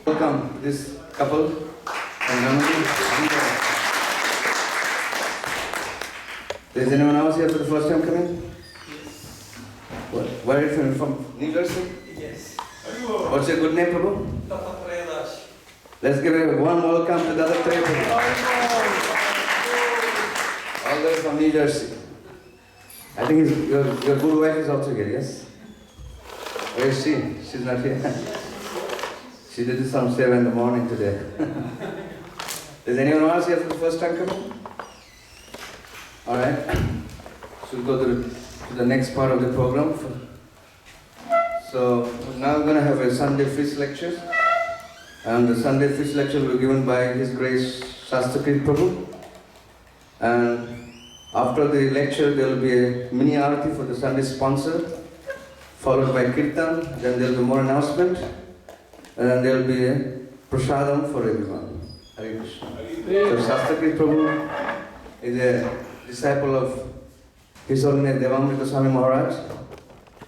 Welcome this couple from Germany. Is anyone else here for the first time coming? Yes. Where are you from? New Jersey? Yes. What's your good name, Prabhu? Let's give a warm welcome to the other three people. All the way from New Jersey. I think your good wife is also here, yes? Where is she? She's not here. She did some 7 in the morning today. Is anyone else here for the first time coming? Alright. So we'll go to the next part of the program. So now we're going to have a Sunday feast lecture. And the Sunday feast lecture will be given by His Grace Shastra Prabhu. And after the lecture, there will be a mini arati for the Sunday sponsor, followed by kirtan. Then there will be more announcement. And then there will be a prasadam for everyone. Hare Krishna. So Shastra Prabhu is a disciple of His Holiness Devamrita Swami Maharaj.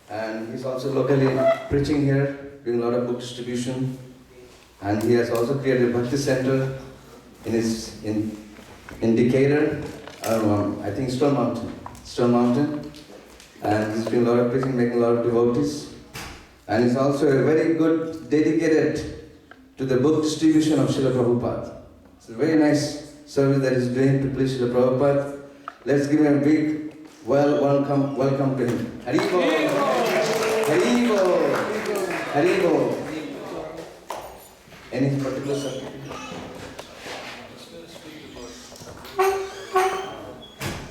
And he's also locally preaching here, doing a lot of book distribution. And he has also created a Bhakti Center in Decatur, I think Stone Mountain. And he's doing a lot of preaching, making a lot of devotees. And he's also a very good, dedicated to the book distribution of Srila Prabhupada. It's a very nice service that he's doing to please Srila Prabhupada. Let's give him a big welcome to him. Haribo! Haribo! Haribo! Any particular subject?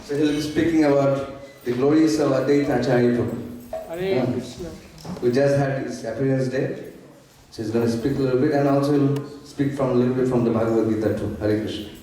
So he'll be speaking about the glories of Advaita acharya. Hare Krishna. We just had his appearance day. So he's going to speak a little bit and also he'll speak a little bit from the Bhagavad Gita too. Hare Krishna.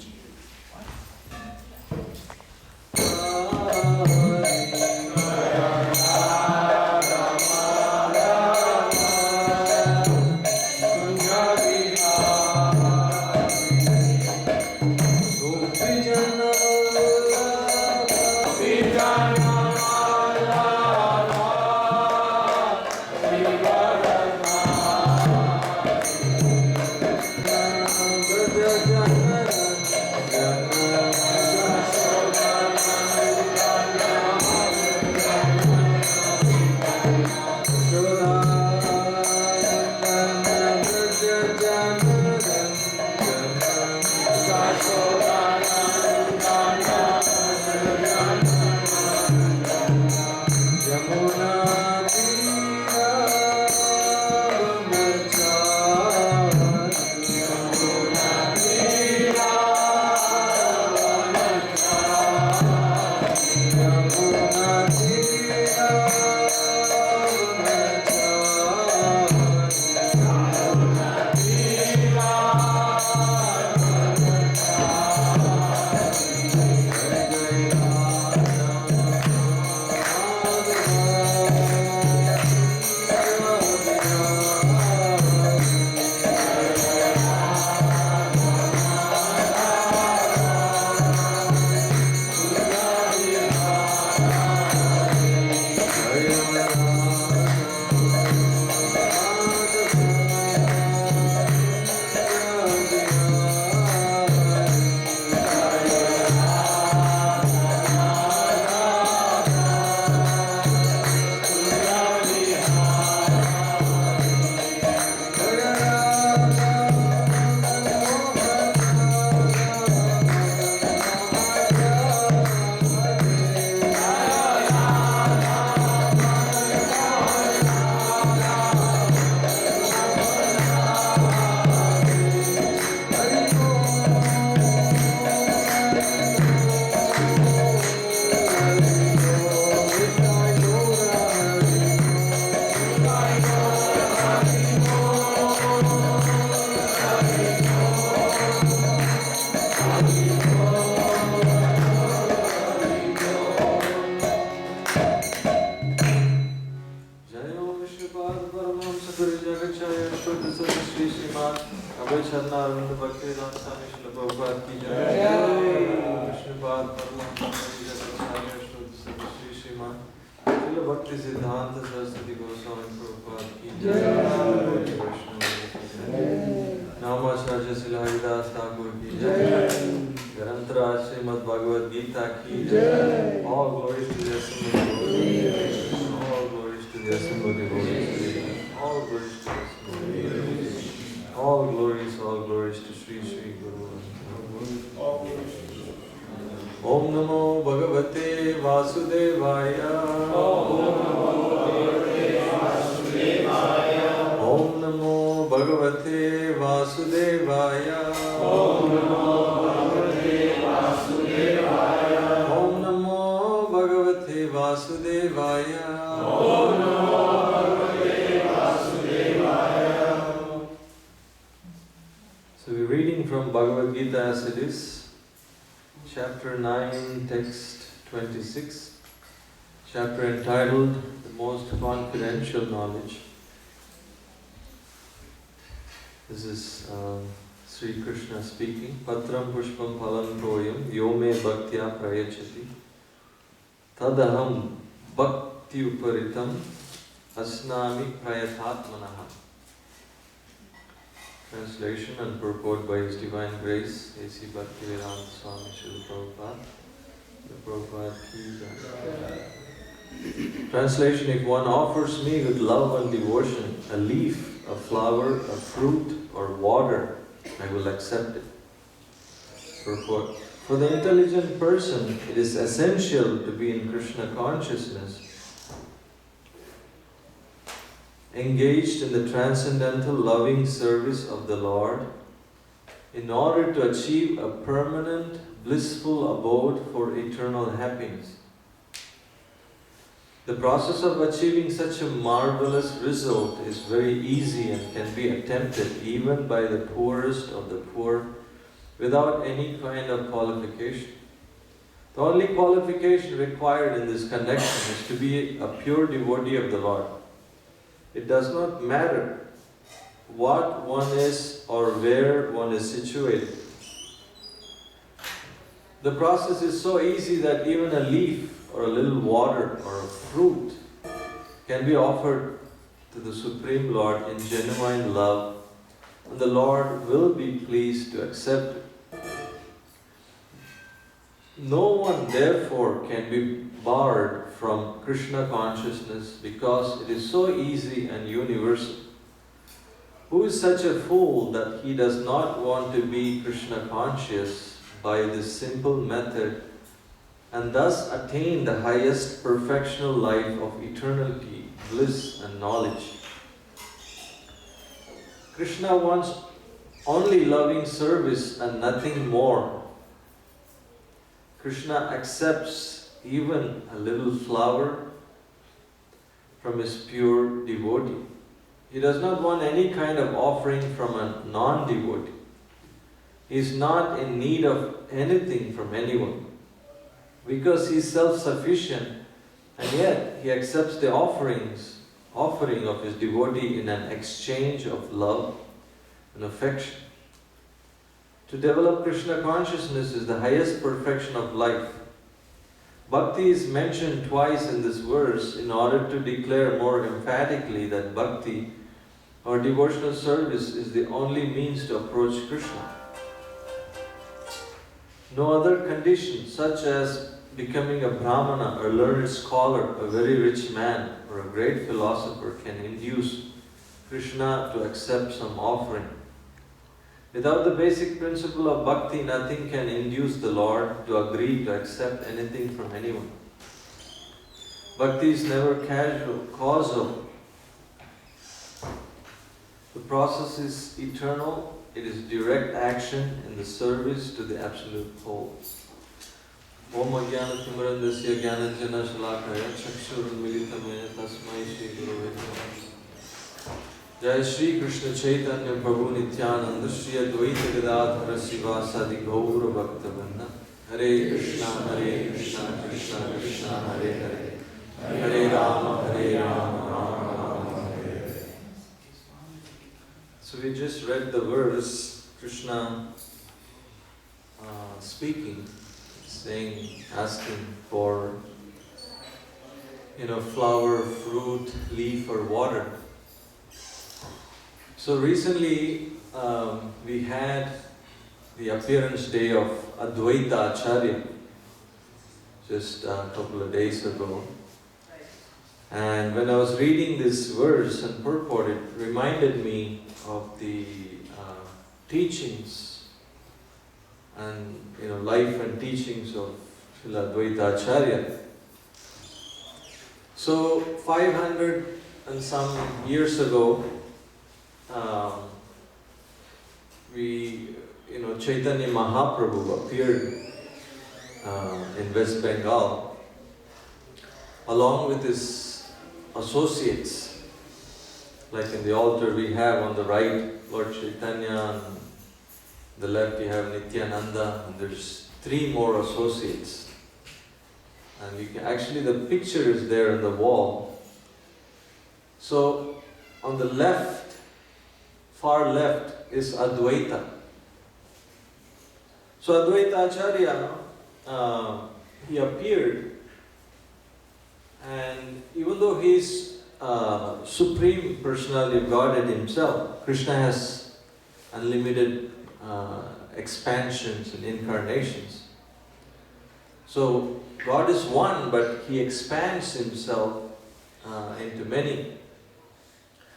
Bhakti Siddhanta Saraswati Goswami Prabhupada ki Jai. Garantara Srimad Bhagavad Gita ki Jai. All glories to the Assembled Devotees. All glories to the Assembled Devotees. All glories to the Assembled Devotees. All glories to Sri Sri Guru. Om Namo Bhagavate Vasudevaya. Om Namo Bhagavate Vasudevaya. Om Namo Bhagavate Vasudevaya. So we're reading from Bhagavad Gita as it is, chapter 9, text 26, chapter entitled The Most Confidential Knowledge. This is Sri Krishna speaking. Patram pushpam phalam toyam yome bhaktya prayachati tadaham bhakti uparitam asnami prayathatmanaha. Translation and purport by His Divine Grace, A.C. Bhaktivedanta Swami Srila Prabhupada. The Prabhupada ki jai. Translation: If one offers me with love and devotion a leaf, a flower, a fruit, or water, I will accept it. Purport: For the intelligent person, it is essential to be in Krishna consciousness, engaged in the transcendental loving service of the Lord, in order to achieve a permanent, blissful abode for eternal happiness. The process of achieving such a marvelous result is very easy and can be attempted even by the poorest of the poor without any kind of qualification. The only qualification required in this connection is to be a pure devotee of the Lord. It does not matter what one is or where one is situated. The process is so easy that even a leaf or a little water or a fruit can be offered to the Supreme Lord in genuine love, and the Lord will be pleased to accept it. No one therefore can be barred from Krishna consciousness because it is so easy and universal. Who is such a fool that he does not want to be Krishna conscious by this simple method and thus attain the highest perfectional life of eternity, bliss and knowledge? Krishna wants only loving service and nothing more. Krishna accepts even a little flower from his pure devotee. He does not want any kind of offering from a non-devotee. He is not in need of anything from anyone because he is self-sufficient, and yet he accepts the offering of his devotee in an exchange of love and affection. To develop Krishna consciousness is the highest perfection of life. Bhakti is mentioned twice in this verse in order to declare more emphatically that bhakti or devotional service is the only means to approach Krishna. No other condition, such as becoming a brahmana, a learned scholar, a very rich man, or a great philosopher, can induce Krishna to accept some offering. Without the basic principle of bhakti, nothing can induce the Lord to agree to accept anything from anyone. Bhakti is never casual, causal. The process is eternal. It is direct action in the service to the Absolute Whole. Om Ajnana Timirandasya Jnananjana Shalakaya Chakshurunmilitamaya Tasmai Shri Gurave Namaha. Jai Shri Krishna Chaitanya Prabhu Nityananda Shri Advaita Gadadhara Sivasadi Gaura Bhaktavanna. Hare Krishna Krishna Krishna Hare Hare Hare Rama Rama Rama Hare Hare. So we just read the verse, Krishna speaking, saying, asking for flower, fruit, leaf or water. So recently we had the appearance day of Advaita acharya just a couple of days ago. And when I was reading this verse and purport, it reminded me of the teachings and life and teachings of Srila Advaita Acharya. So 500 and some years ago, Chaitanya Mahaprabhu appeared in West Bengal along with his associates. Like in the altar we have on the right Lord Chaitanya, and on the left we have Nityananda, and there's 3 more associates. And you can, actually the picture is there on the wall. So on the left, far left, is Advaita. So Advaita Acharya, he appeared, and even though he is Supreme Personality of Godhead himself, Krishna has unlimited expansions and incarnations. So God is one, but he expands himself into many.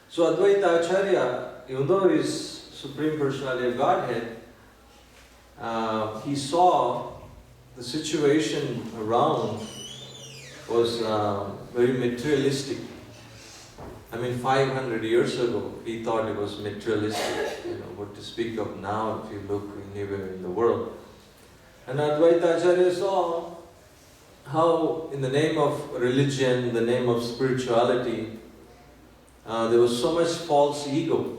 So Advaita Acharya, even though he is Supreme Personality of Godhead, he saw the situation around was very materialistic. I mean, 500 years ago, he thought it was materialistic. What to speak of now if you look anywhere in the world. And Advaita Acharya saw how in the name of religion, in the name of spirituality, there was so much false ego.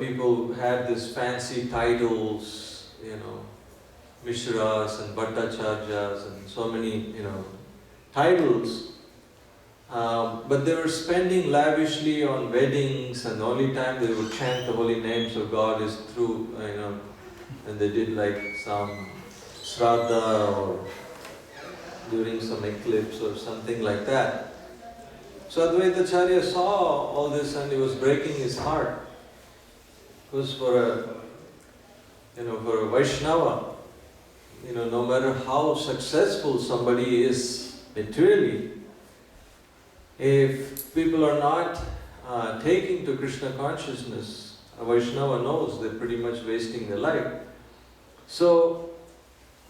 People had these fancy titles, Mishras and Bhattacharyas and so many, titles. But they were spending lavishly on weddings, and the only time they would chant the holy names of God is through, and they did like some Shraddha or during some eclipse or something like that. So Advaita Acharya saw all this and it was breaking his heart. Because for a Vaishnava, no matter how successful somebody is materially, if people are not taking to Krishna consciousness, a Vaishnava knows they're pretty much wasting their life. So,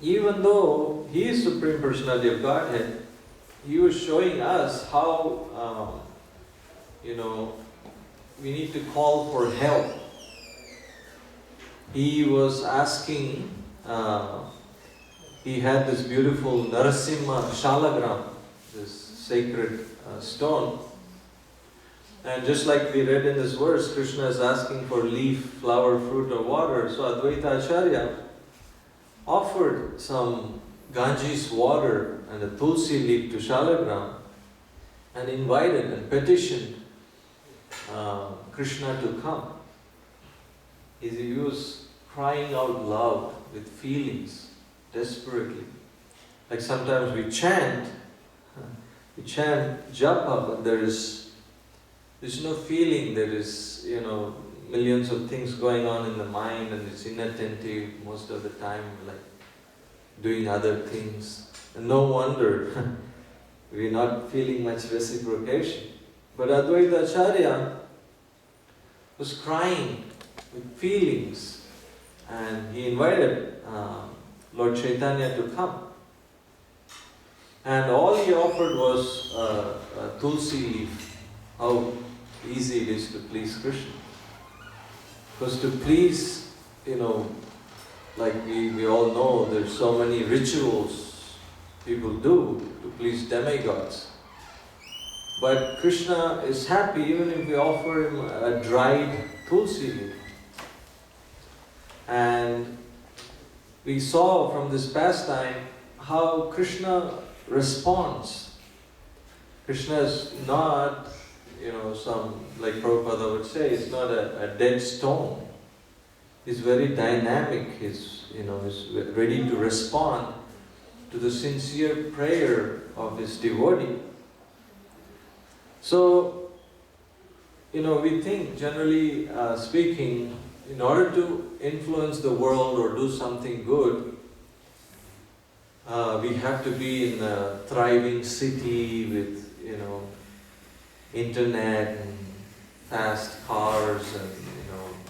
even though he is Supreme Personality of Godhead, he was showing us how, we need to call for help. He was asking, he had this beautiful Narasimha Shalagram, this sacred stone. And just like we read in this verse, Krishna is asking for leaf, flower, fruit or water. So Advaita Acharya offered some Ganges water and a tulsi leaf to Shalagram and invited and petitioned Krishna to come. He was crying out loud with feelings, desperately. Like sometimes we chant japa, but there's no feeling, there is, millions of things going on in the mind and it's inattentive most of the time, like doing other things. And no wonder we're not feeling much reciprocation. But Advaita Acharya was crying with feelings, and he invited Lord Chaitanya to come. And all he offered was a tulsi leaf. How easy it is to please Krishna. Because to please, like we all know, there's so many rituals people do to please demigods. But Krishna is happy even if we offer him a dried tulsi leaf. And we saw from this pastime how Krishna responds. Krishna is not, some, like Prabhupada would say, it's not a dead stone. He's very dynamic, he's ready to respond to the sincere prayer of his devotee. So, we think, generally speaking, in order to influence the world or do something good, we have to be in a thriving city with, internet and fast cars and,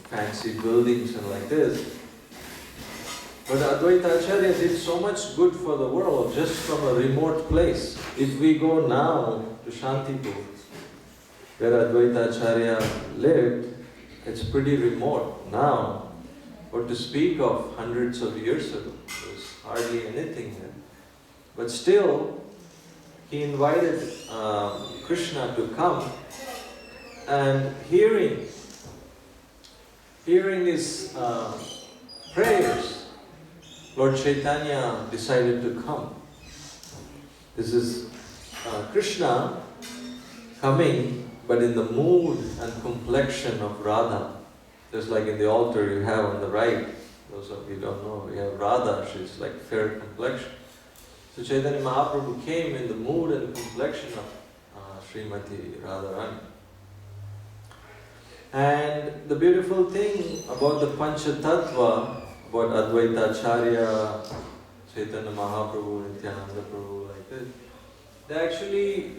fancy buildings and like this. But Advaita Acharya did so much good for the world just from a remote place. If we go now to Shantipur, where Advaita Acharya lived, it's pretty remote now. But to speak of hundreds of years ago, there's hardly anything there. But still, he invited Krishna to come, and hearing his prayers, Lord Chaitanya decided to come. This is Krishna coming, but in the mood and complexion of Radha. Just like in the altar you have on the right, those of you who don't know, we have Radha, she's like fair complexion. So Chaitanya Mahaprabhu came in the mood and complexion of Srimati Radharani. And the beautiful thing about the Panchatattva, about Advaita Acharya, Chaitanya Mahaprabhu, Nityananda Prabhu, like this, they actually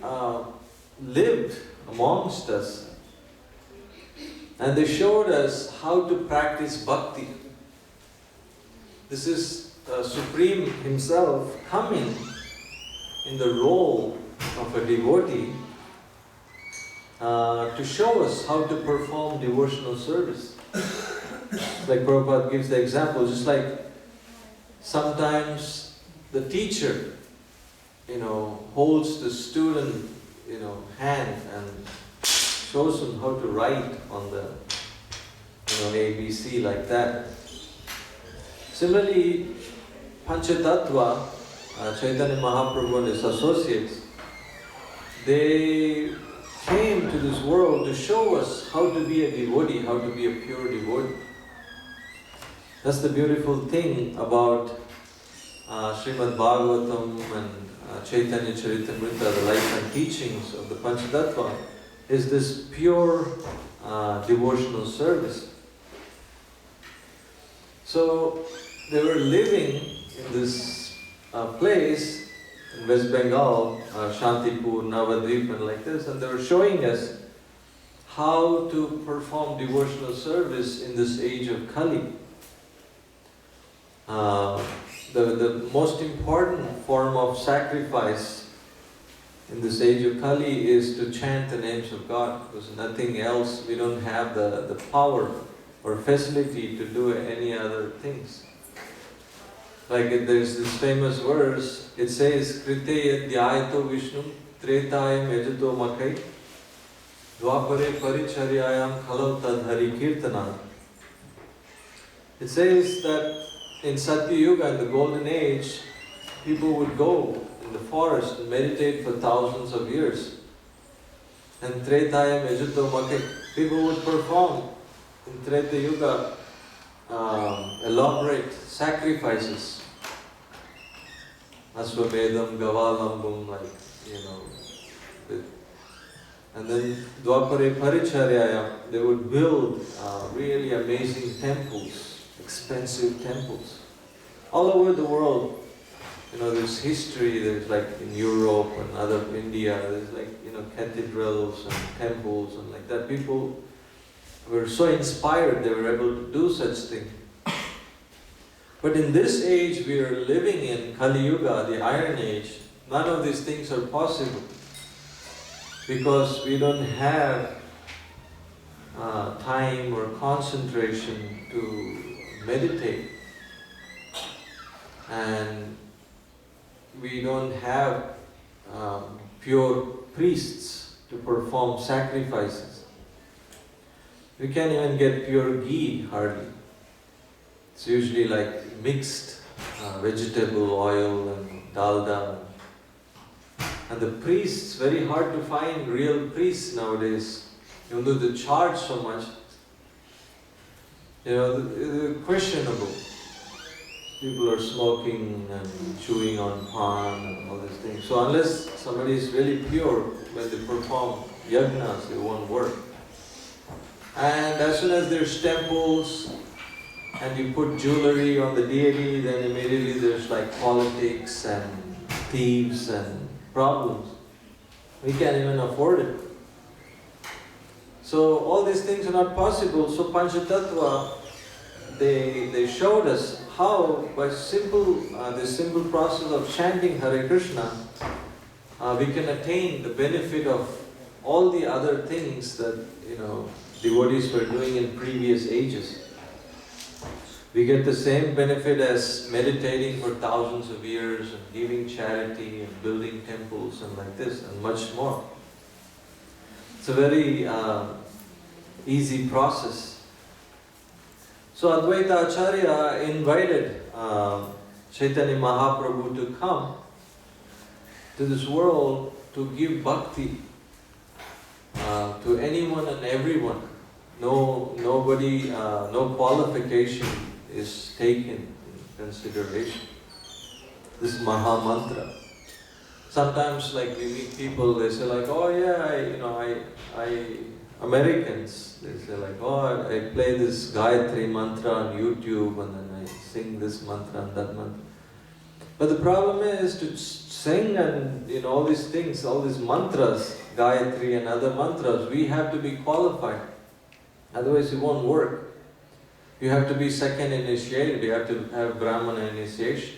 lived amongst us. And they showed us how to practice bhakti. This is Supreme Himself coming in the role of a devotee to show us how to perform devotional service. Like Prabhupada gives the example, just like sometimes the teacher, holds the student, hand and shows him how to write on the, ABC like that. Similarly, Panchatattva, Chaitanya Mahaprabhu and his associates, they came to this world to show us how to be a devotee, how to be a pure devotee. That's the beautiful thing about Srimad Bhagavatam and Chaitanya Charitamrita, the life and teachings of the Panchatattva, is this pure devotional service. So they were living in this place in West Bengal, Shantipur, Navadvip and like this, and they were showing us how to perform devotional service in this age of Kali. The most important form of sacrifice in this age of Kali is to chant the names of God, because nothing else, we don't have the power or facility to do any other things. Like there's this famous verse, it says, Krite yadhyayato Vishnu tretayam yajato makai dvapare paricharyayam khalam tadhari kirtanam. It says that in Satya Yuga, in the golden age, people would go in the forest and meditate for thousands of years. And Tretayam yajato makai, people would perform in Treta Yuga elaborate sacrifices. Asvamedam, Gavalambam, and then Dvapare Paricharyaya, they would build really amazing temples, expensive temples. All over the world, there's history, there's like in Europe and other India, there's like, cathedrals and temples and like that. People were so inspired, they were able to do such things. But in this age we are living in, Kali Yuga, the Iron Age, none of these things are possible. Because we don't have time or concentration to meditate. And we don't have pure priests to perform sacrifices. We can't even get pure ghee hardly. It's usually like mixed vegetable oil and dalda. And the priests, very hard to find real priests nowadays. Even though they charge so much, they're questionable. People are smoking and chewing on pan and all these things. So unless somebody is really pure, when they perform yajnas, it won't work. And as soon as there's temples and you put jewelry on the deity, then immediately there's like politics and thieves and problems. We can't even afford it. So all these things are not possible. So Panchatattva, they showed us how by this simple process of chanting Hare Krishna, we can attain the benefit of all the other things that devotees were doing in previous ages. We get the same benefit as meditating for thousands of years and giving charity and building temples and like this and much more. It's a very easy process. So Advaita Acharya invited Chaitanya Mahaprabhu to come to this world to give bhakti to anyone and everyone. Nobody, no qualification is taken in consideration. This is Maha Mantra. Sometimes, like we meet people, they say like, oh yeah, Americans, they say like, oh, I play this Gayatri mantra on YouTube and then I sing this mantra and that mantra. But the problem is to sing and all these things, all these mantras, Gayatri and other mantras, we have to be qualified. Otherwise it won't work. You have to be second initiated, you have to have Brahmana initiation.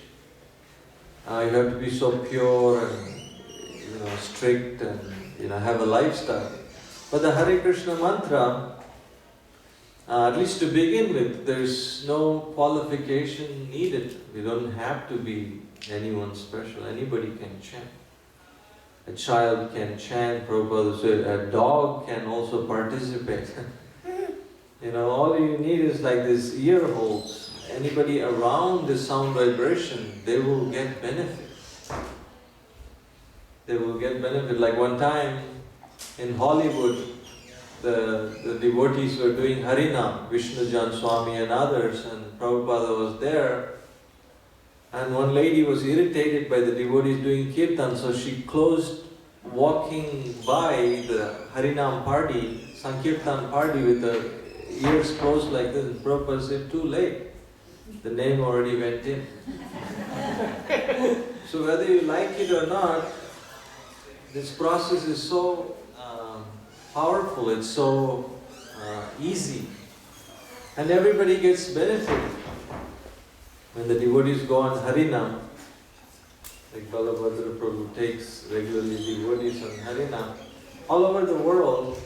You have to be so pure and strict and have a lifestyle. But the Hare Krishna mantra, at least to begin with, there's no qualification needed. We don't have to be anyone special. Anybody can chant. A child can chant, Prabhupada said, a dog can also participate. All you need is like these ear holes. Anybody around the sound vibration, they will get benefit. They will get benefit. Like one time in Hollywood, the devotees were doing Harinam, Vishnujan Swami and others, and Prabhupada was there. And one lady was irritated by the devotees doing kirtan, so she closed walking by the Harinam party, Sankirtan party with the ears closed like this. And Prabhupada said, too late. The name already went in. So whether you like it or not, this process is so powerful, it's so easy. And everybody gets benefit. When the devotees go on Harinam, like Balabhadra Prabhu takes regularly devotees on Harinam, all over the world,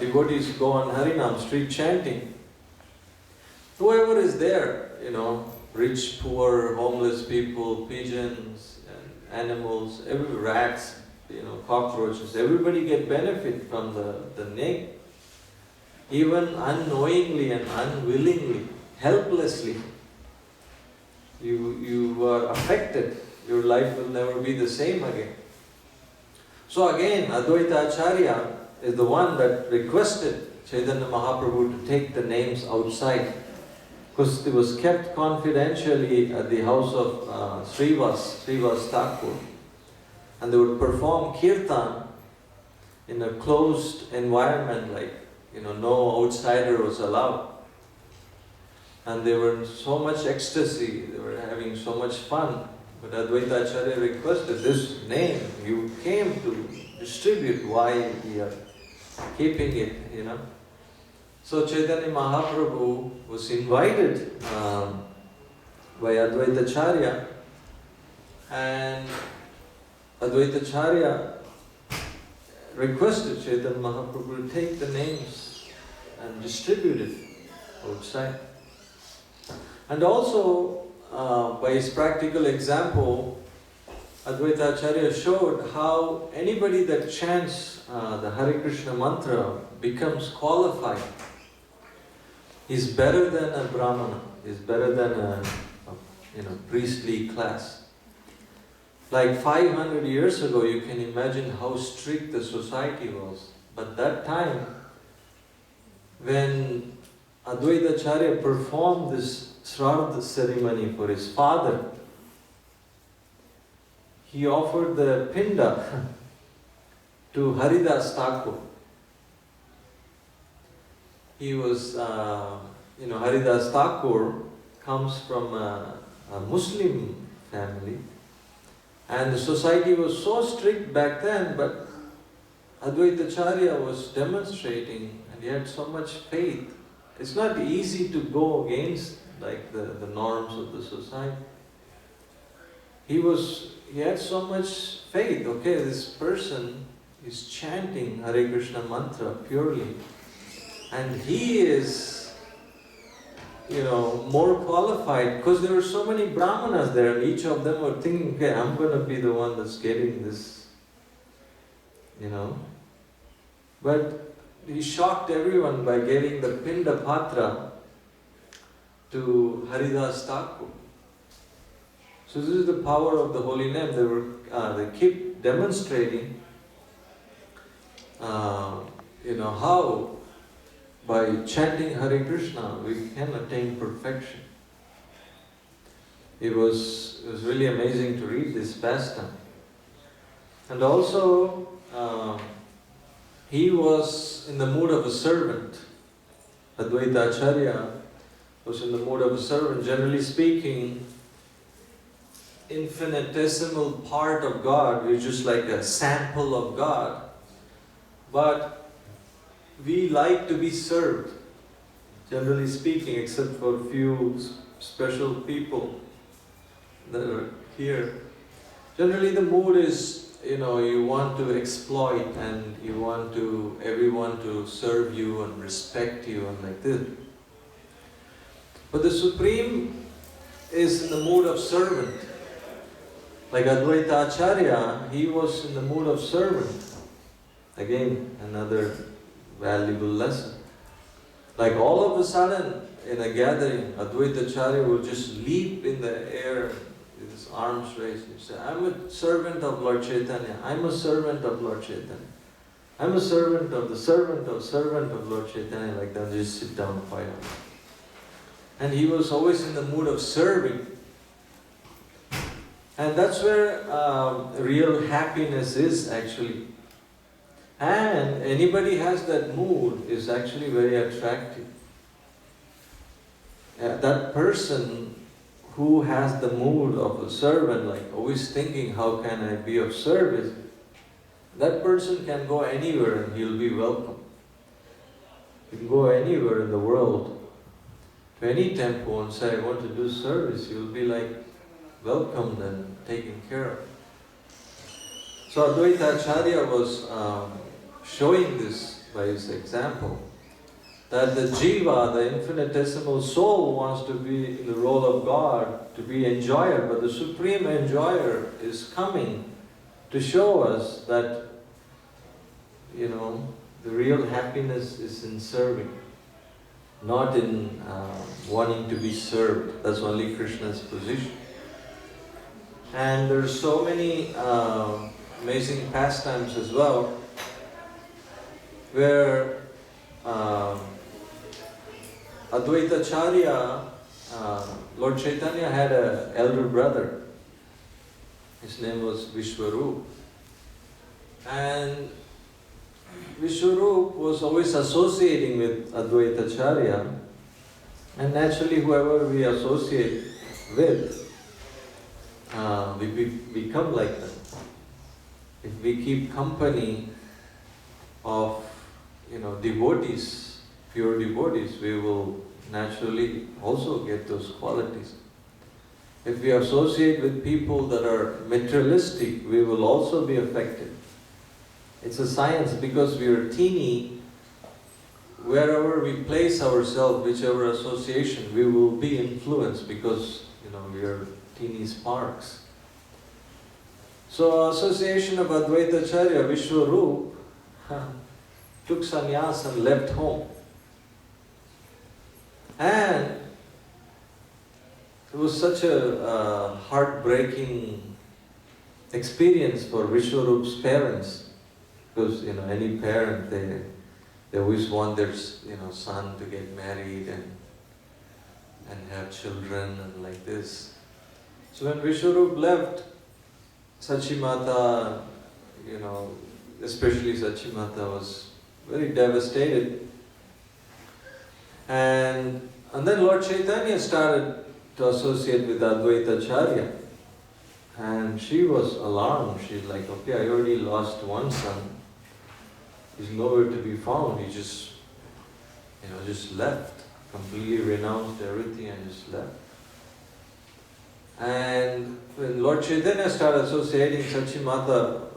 devotees go on Harinam, street chanting. Whoever is there, rich, poor, homeless people, pigeons, and animals, rats, cockroaches, everybody get benefit from the name. Even unknowingly and unwillingly, helplessly, you are affected. Your life will never be the same again. So again, Advaita Acharya is the one that requested Chaitanya Mahaprabhu to take the names outside, because it was kept confidentially at the house of Srivas Thakur. And they would perform kirtan in a closed environment, like, no outsider was allowed. And they were in so much ecstasy, they were having so much fun. But Advaita Acharya requested, this name you came to distribute, why we are keeping it, So Chaitanya Mahaprabhu was invited by Advaita Acharya, and Advaita Acharya requested Chaitanya Mahaprabhu to take the names and distribute it outside. And also, by his practical example, Advaita Acharya showed how anybody that chants the Hare Krishna mantra becomes qualified. He's better than a Brahmana, he's better than a priestly class. Like 500 years ago, you can imagine how strict the society was. But that time, when Advaita Acharya performed this Shraddha ceremony for his father, he offered the pinda to Haridas Thakur. he was, Haridas Thakur comes from a Muslim family, and the society was so strict back then, but Advaita acharya was demonstrating, and he had so much faith. It's not easy to go against like the norms of the society. He had so much faith. Okay, this person is chanting Hare Krishna mantra purely, and he is, more qualified, because there were so many brahmanas there, and each of them were thinking, okay, I'm going to be the one that's getting this, But he shocked everyone by giving the Pinda Patra to Haridas Thakur. So this is the power of the holy name. They keep demonstrating, how by chanting Hare Krishna we can attain perfection. It was really amazing to read this pastime. And also, he was in the mood of a servant. Advaita acharya was in the mood of a servant. Generally speaking, infinitesimal part of God, we're just like a sample of God. But we like to be served, generally speaking, except for a few special people that are here. Generally the mood is, you want to exploit and you want everyone to serve you and respect you and like this. But the Supreme is in the mood of servant. Like Advaita acharya, he was in the mood of servant. Again, another valuable lesson. Like all of a sudden, in a gathering, Advaita acharya will just leap in the air with his arms raised and say, I'm a servant of Lord Chaitanya, I'm a servant of Lord Chaitanya, I'm a servant of the servant of Lord Chaitanya, like that, just sit down quietly. And he was always in the mood of serving. And that's where real happiness is actually. And anybody has that mood is actually very attractive. That person who has the mood of a servant, like always thinking, how can I be of service? That person can go anywhere and he'll be welcome. You can go anywhere in the world, to any temple and say, I want to do service. You'll be like welcomed and taken care of. So Advaita acharya was showing this by his example, that the jiva, the infinitesimal soul, wants to be in the role of God, to be enjoyer, but the supreme enjoyer is coming to show us that, the real happiness is in serving, not in wanting to be served. That's only Krishna's position. And there's so many amazing pastimes as well, where Advaita acharya, Lord Chaitanya had an elder brother. His name was Vishwarup. And Vishwarup was always associating with Advaita acharya. And naturally, whoever we associate with, we become like them. If we keep company of, devotees, pure devotees, we will naturally also get those qualities. If we associate with people that are materialistic, we will also be affected. It's a science, because we are teeny. Wherever we place ourselves, whichever association, we will be influenced, because we are teeny sparks. So association of Advaita acharya, Vishwarup, took sannyas and left home. And it was such a heartbreaking experience for Vishwarup's parents, because any parent, they always want their son to get married and have children and like this. So when Vishwarup left, Sachimata, especially Sachimata, was very devastated. And then Lord Chaitanya started to associate with Advaita acharya. And she was alarmed. She's like, okay, I already lost one son. He's nowhere to be found. He just, just left. Completely renounced everything and just left. And when Lord Chaitanya started associating, Sachimata,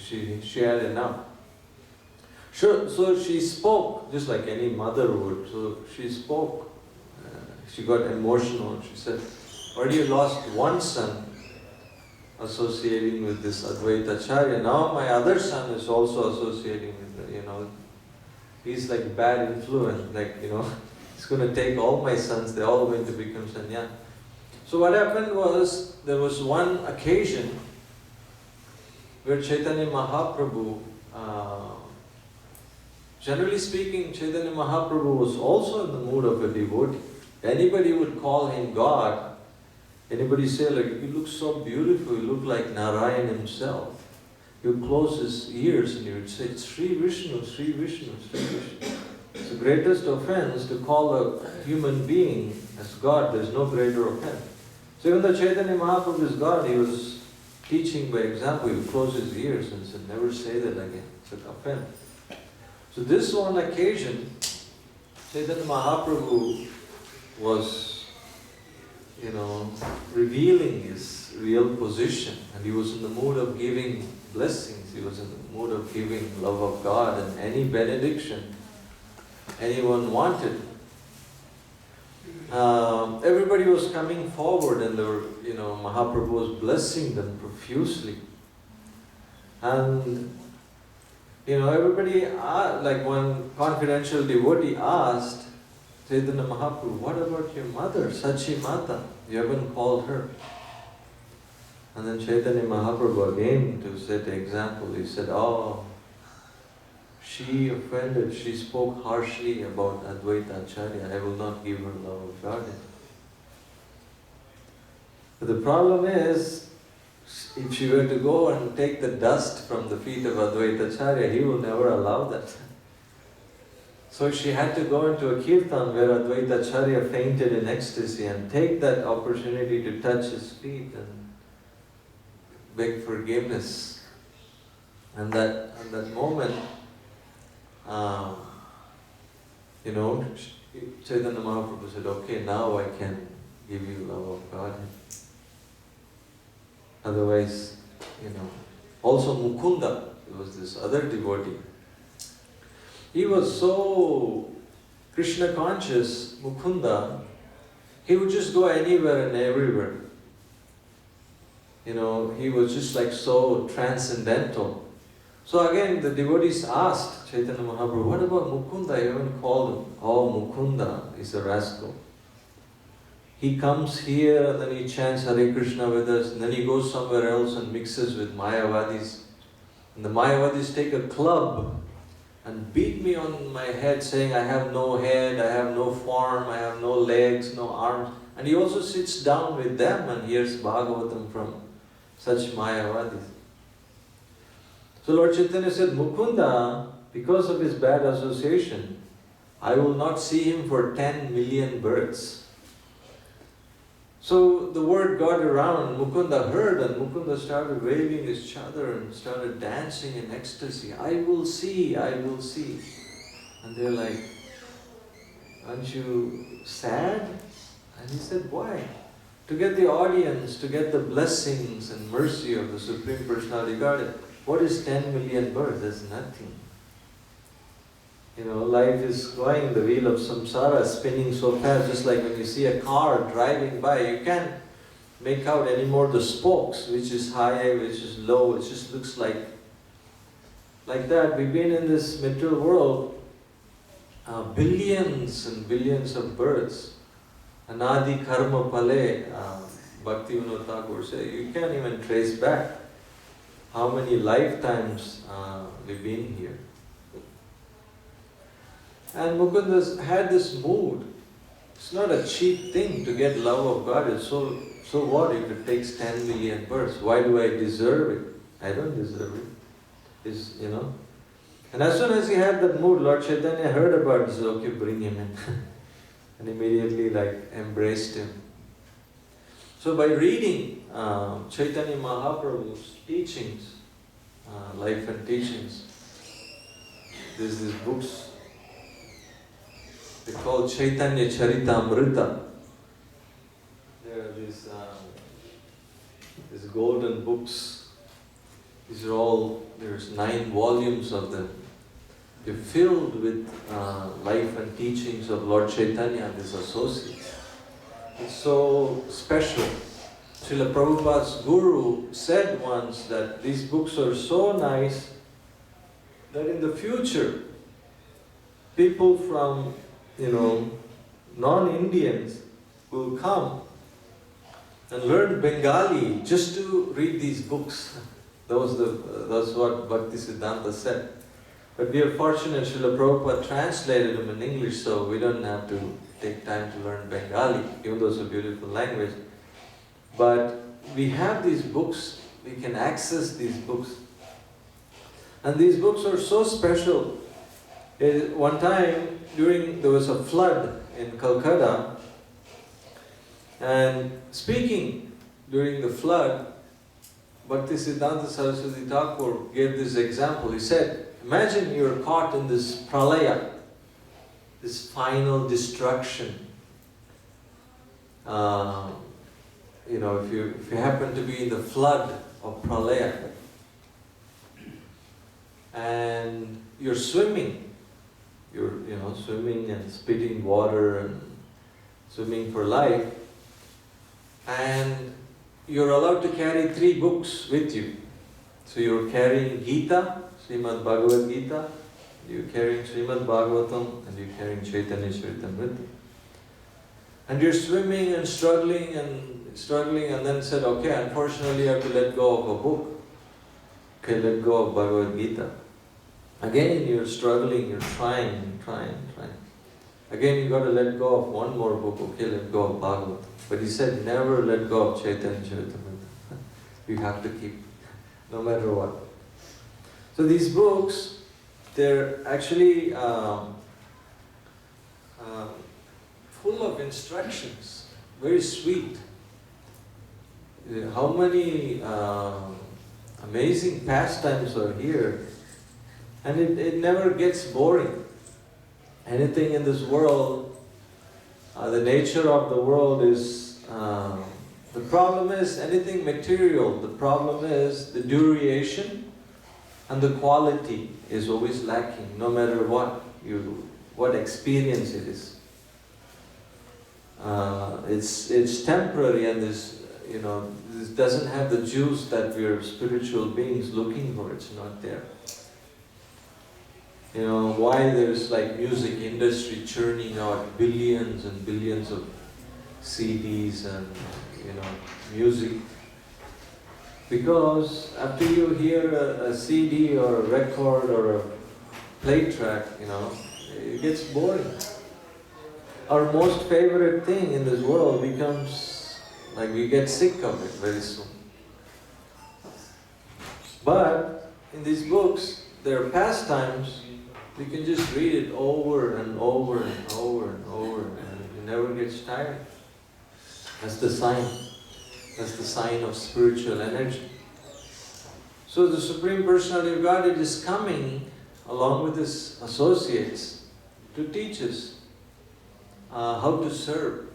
she had enough. So she spoke, just like any mother would. So she spoke. She got emotional. She said, already lost one son associating with this Advaita acharya. Now my other son is also associating with he's like bad influence, he's going to take all my sons, they're all going to become sannyas. So what happened was, there was one occasion where Chaitanya Mahaprabhu, generally speaking, Chaitanya Mahaprabhu was also in the mood of a devotee. Anybody would call him God. Anybody say, like, you look so beautiful, you look like Narayan himself. You close his ears and you would say, Sri Vishnu, Sri Vishnu, Sri Vishnu. It's the greatest offense to call a human being as God. There's no greater offense. So even though Chaitanya Mahaprabhu is God, he was teaching by example. He would close his ears and said, never say that again. It's an offense. So this one occasion, Chaitanya Mahaprabhu was, revealing his real position, and he was in the mood of giving blessings. He was in the mood of giving love of God and any benediction anyone wanted. Everybody was coming forward, and they were, Mahaprabhu was blessing them profusely. And everybody, like one confidential devotee asked Chaitanya Mahaprabhu, what about your mother, Sachi Mata? You haven't called her. And then Chaitanya Mahaprabhu again, to set the example, he said, oh, she offended, she spoke harshly about Advaita acharya. I will not give her love of God. But the problem is, if she were to go and take the dust from the feet of Advaita acharya, he will never allow that. So she had to go into a kirtan where Advaita acharya fainted in ecstasy and take that opportunity to touch his feet and beg forgiveness. And that moment, Chaitanya Mahaprabhu said, okay, now I can give you love of God. Otherwise, also Mukunda, there was this other devotee. He was so Krishna conscious, Mukunda, he would just go anywhere and everywhere. He was just like so transcendental. So again, the devotees asked Chaitanya Mahaprabhu, what about Mukunda? You haven't called him. Oh, Mukunda is a rascal. He comes here and then he chants Hare Krishna with us, and then he goes somewhere else and mixes with Mayavadis. And the Mayavadis take a club and beat me on my head saying, I have no head, I have no form, I have no legs, no arms. And he also sits down with them and hears Bhagavatam from such Mayavadis. So Lord Chaitanya said, Mukunda, because of his bad association, I will not see him for 10 million births. So the word got around, Mukunda heard, and Mukunda started waving his chadar and started dancing in ecstasy. I will see, I will see. And they're like, aren't you sad? And he said, why? To get the audience, to get the blessings and mercy of the Supreme Personality of Godhead. What is 10 million births? That's nothing. Life is going, the wheel of samsara is spinning so fast, just like when you see a car driving by, you can't make out anymore the spokes, which is high, which is low. It just looks like that. We've been in this material world, billions and billions of births. Anadi karma pale, Bhakti Vinod Thakur said, you can't even trace back how many lifetimes we've been here. And Mukunda had this mood. It's not a cheap thing to get love of God. It's so what if it takes 10 million births? Why do I deserve it? I don't deserve it. And as soon as he had that mood, Lord Chaitanya heard about it, he said, okay, bring him in. And immediately embraced him. So by reading Chaitanya Mahaprabhu's teachings, life and teachings, there's these books, they're called Chaitanya Charitamrita. There are these golden books. These are all, there's 9 volumes of them. They're filled with life and teachings of Lord Chaitanya and his associates. It's so special. Srila Prabhupada's guru said once that these books are so nice that in the future, people from, non-Indians will come and learn Bengali just to read these books. That's what Bhaktisiddhanta said. But we are fortunate, Srila Prabhupada translated them in English, so we don't have to take time to learn Bengali, even though it's a beautiful language. But we have these books, we can access these books. And these books are so special. One time, there was a flood in Calcutta, and speaking during the flood, Bhaktisiddhanta Saraswati Thakur gave this example. He said, imagine you're caught in this pralaya, this final destruction. If you happen to be in the flood of pralaya, and you're swimming, swimming and spitting water and swimming for life, and you're allowed to carry 3 books with you. So you're carrying Gita, Srimad Bhagavad Gita, you're carrying Srimad Bhagavatam, and you're carrying Chaitanya Charitamrita. And you're swimming and struggling, and then said, okay, unfortunately I have to let go of a book. Okay, let go of Bhagavad Gita. Again, you're struggling, you're trying. Again, you got to let go of one more book. Okay, let go of Bhagavatam. But he said, never let go of Chaitanya Charitamrita. You have to keep, no matter what. So these books, they're actually full of instructions, very sweet. How many amazing pastimes are here, and it never gets boring. Anything in this world, the nature of the world is, the problem is anything material, the problem is the duration and the quality is always lacking, no matter what experience it is. It's temporary, and this doesn't have the juice that we are spiritual beings looking for. It's not there. Why there's music industry churning out billions and billions of CDs and music. Because after you hear a CD or a record or a play track, it gets boring. Our most favorite thing in this world becomes we get sick of it very soon. But in these books, there are pastimes. You can just read it over and over and over and over, and it never gets tired. That's the sign. That's the sign of spiritual energy. So the Supreme Personality of Godhead is coming along with his associates to teach us how to serve.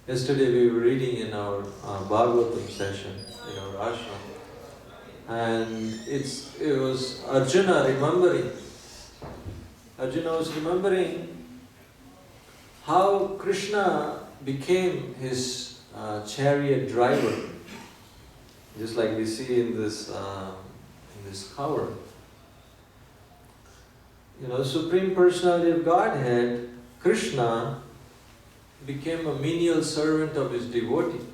Yesterday we were reading in our Bhagavatam session, in our ashram, and it was Arjuna remembering. Arjuna was remembering how Krishna became his chariot driver, just like we see in this cover. Supreme Personality of Godhead, Krishna, became a menial servant of his devotee.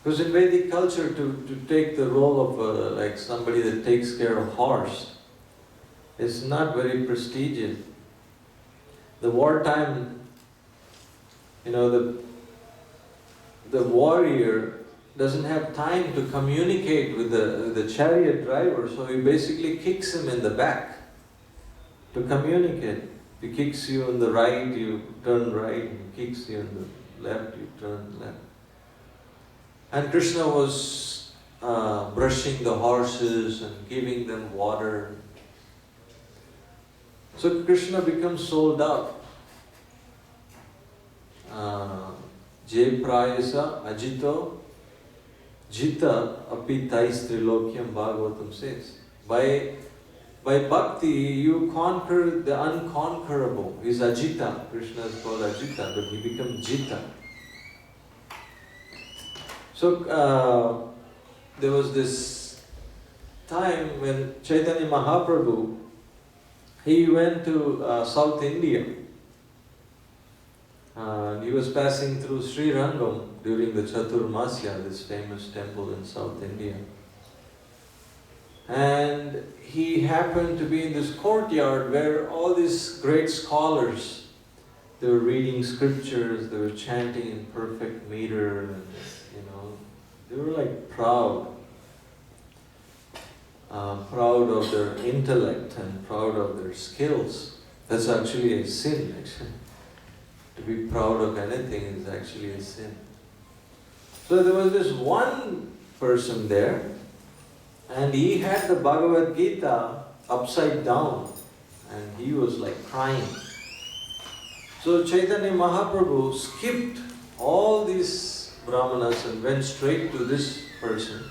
Because in Vedic culture, to take the role of somebody that takes care of horse, is not very prestigious. The wartime, the warrior doesn't have time to communicate with the chariot driver, so he basically kicks him in the back to communicate. He kicks you in the right, you turn right. He kicks you in the left, you turn left. And Krishna was brushing the horses and giving them water. So Krishna becomes sold out. Je prayasa ajito jita api tais trilokyam, Bhagavatam says. By bhakti, you conquer the unconquerable. He's Ajita. Krishna is called Ajita, but he becomes Jita. So there was this time when Chaitanya Mahaprabhu, he went to South India. He was passing through Sri Rangam during the Chaturmasya, this famous temple in South India. And he happened to be in this courtyard where all these great scholars, they were reading scriptures, they were chanting in perfect meter, and they were like proud of their intellect and proud of their skills. That's actually a sin, actually. To be proud of anything is actually a sin. So there was this one person there, and he had the Bhagavad Gita upside down, and he was like crying. So Chaitanya Mahaprabhu skipped all these brahmanas and went straight to this person.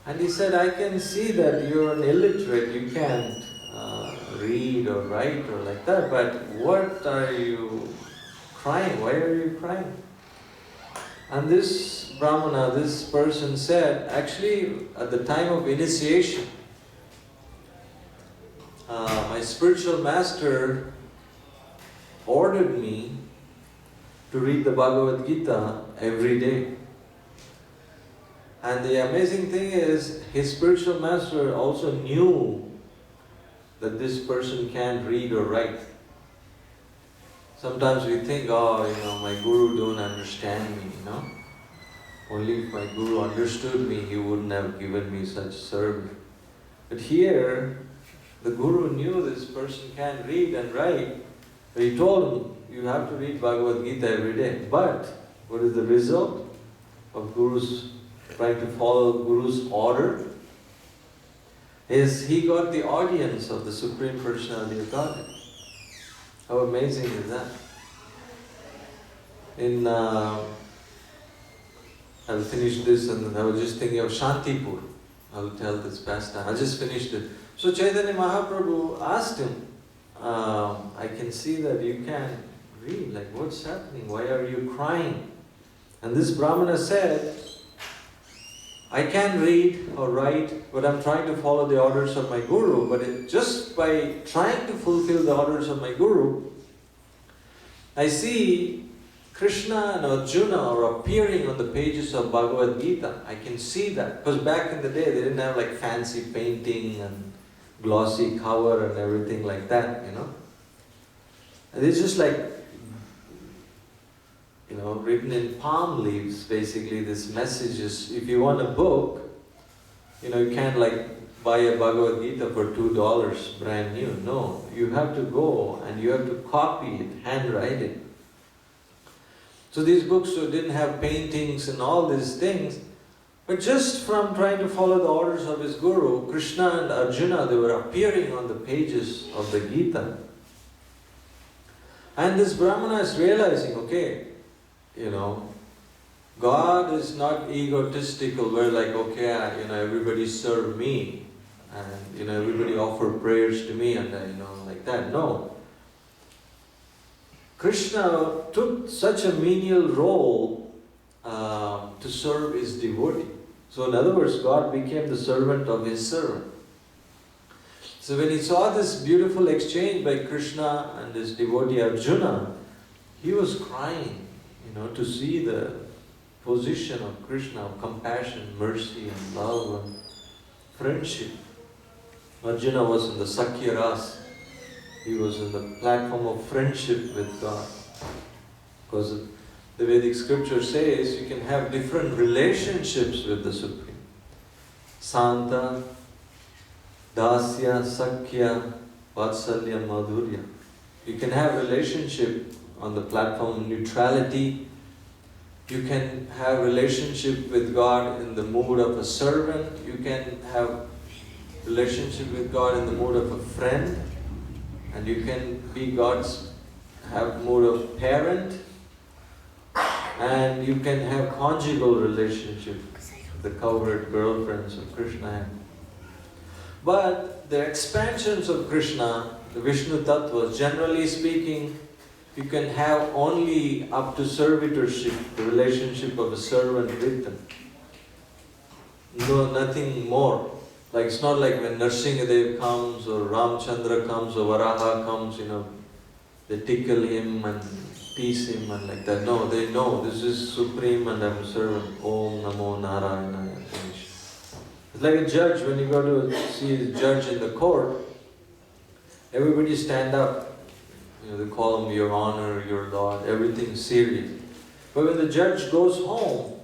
And he said, I can see that you're an illiterate, you can't read or write or like that, but what are you crying? Why are you crying? And this brahmana, this person said, actually at the time of initiation, my spiritual master ordered me to read the Bhagavad Gita every day. And the amazing thing is, his spiritual master also knew that this person can't read or write. Sometimes we think, my guru don't understand me, Only if my guru understood me, he wouldn't have given me such service. But here, the guru knew this person can't read and write. But he told him, you have to read Bhagavad Gita every day. But what is the result of Guru's trying to follow Guru's order? Is he got the audience of the Supreme Personality of Godhead. How amazing is that? I'll finish this, and I was just thinking of Shantipur. I'll tell this pastime. I just finished it. So Chaitanya Mahaprabhu asked him, I can see that you can't read. Like, what's happening? Why are you crying? And this Brahmana said, I can't read or write, but I'm trying to follow the orders of my Guru. But just by trying to fulfill the orders of my Guru, I see Krishna and Arjuna are appearing on the pages of Bhagavad Gita. I can see that. Because back in the day, they didn't have like fancy painting and glossy cover and everything like that, And it's just like, written in palm leaves, basically, this message is, if you want a book, you can't like buy a Bhagavad Gita for $2 brand new. No, you have to go and you have to copy it, handwrite it. So these books didn't have paintings and all these things, but just from trying to follow the orders of his Guru, Krishna and Arjuna, they were appearing on the pages of the Gita. And this Brahmana is realizing, okay, God is not egotistical, where like, okay, everybody serve me, and everybody offer prayers to me, and like that. No. Krishna took such a menial role to serve his devotee. So in other words, God became the servant of his servant. So when he saw this beautiful exchange by Krishna and his devotee Arjuna, he was crying, to see the position of Krishna, of compassion, mercy and love and friendship. Arjuna was in the Sakya Ras. He was in the platform of friendship with God. Because the Vedic scripture says you can have different relationships with the Supreme. Santa, Dasya, Sakya, Vatsalya, Madhurya. You can have relationship on the platform of neutrality. You can have relationship with God in the mood of a servant. You can have relationship with God in the mood of a friend. And you can be have mood of parent. And you can have conjugal relationship with the cowherd girlfriends of Krishna. But the expansions of Krishna, the Vishnu Tattvas, generally speaking, you can have only up to servitorship, the relationship of a servant with them. No, nothing more. Like it's not like when Narsingadev comes or Ramchandra comes or Varaha comes, they tickle him and tease him and like that. No, they know this is supreme and I'm a servant. Om Namo Narayana. It's like a judge, when you go to see a judge in the court, everybody stand up. They call him your honor, your lord, everything serious. But when the judge goes home,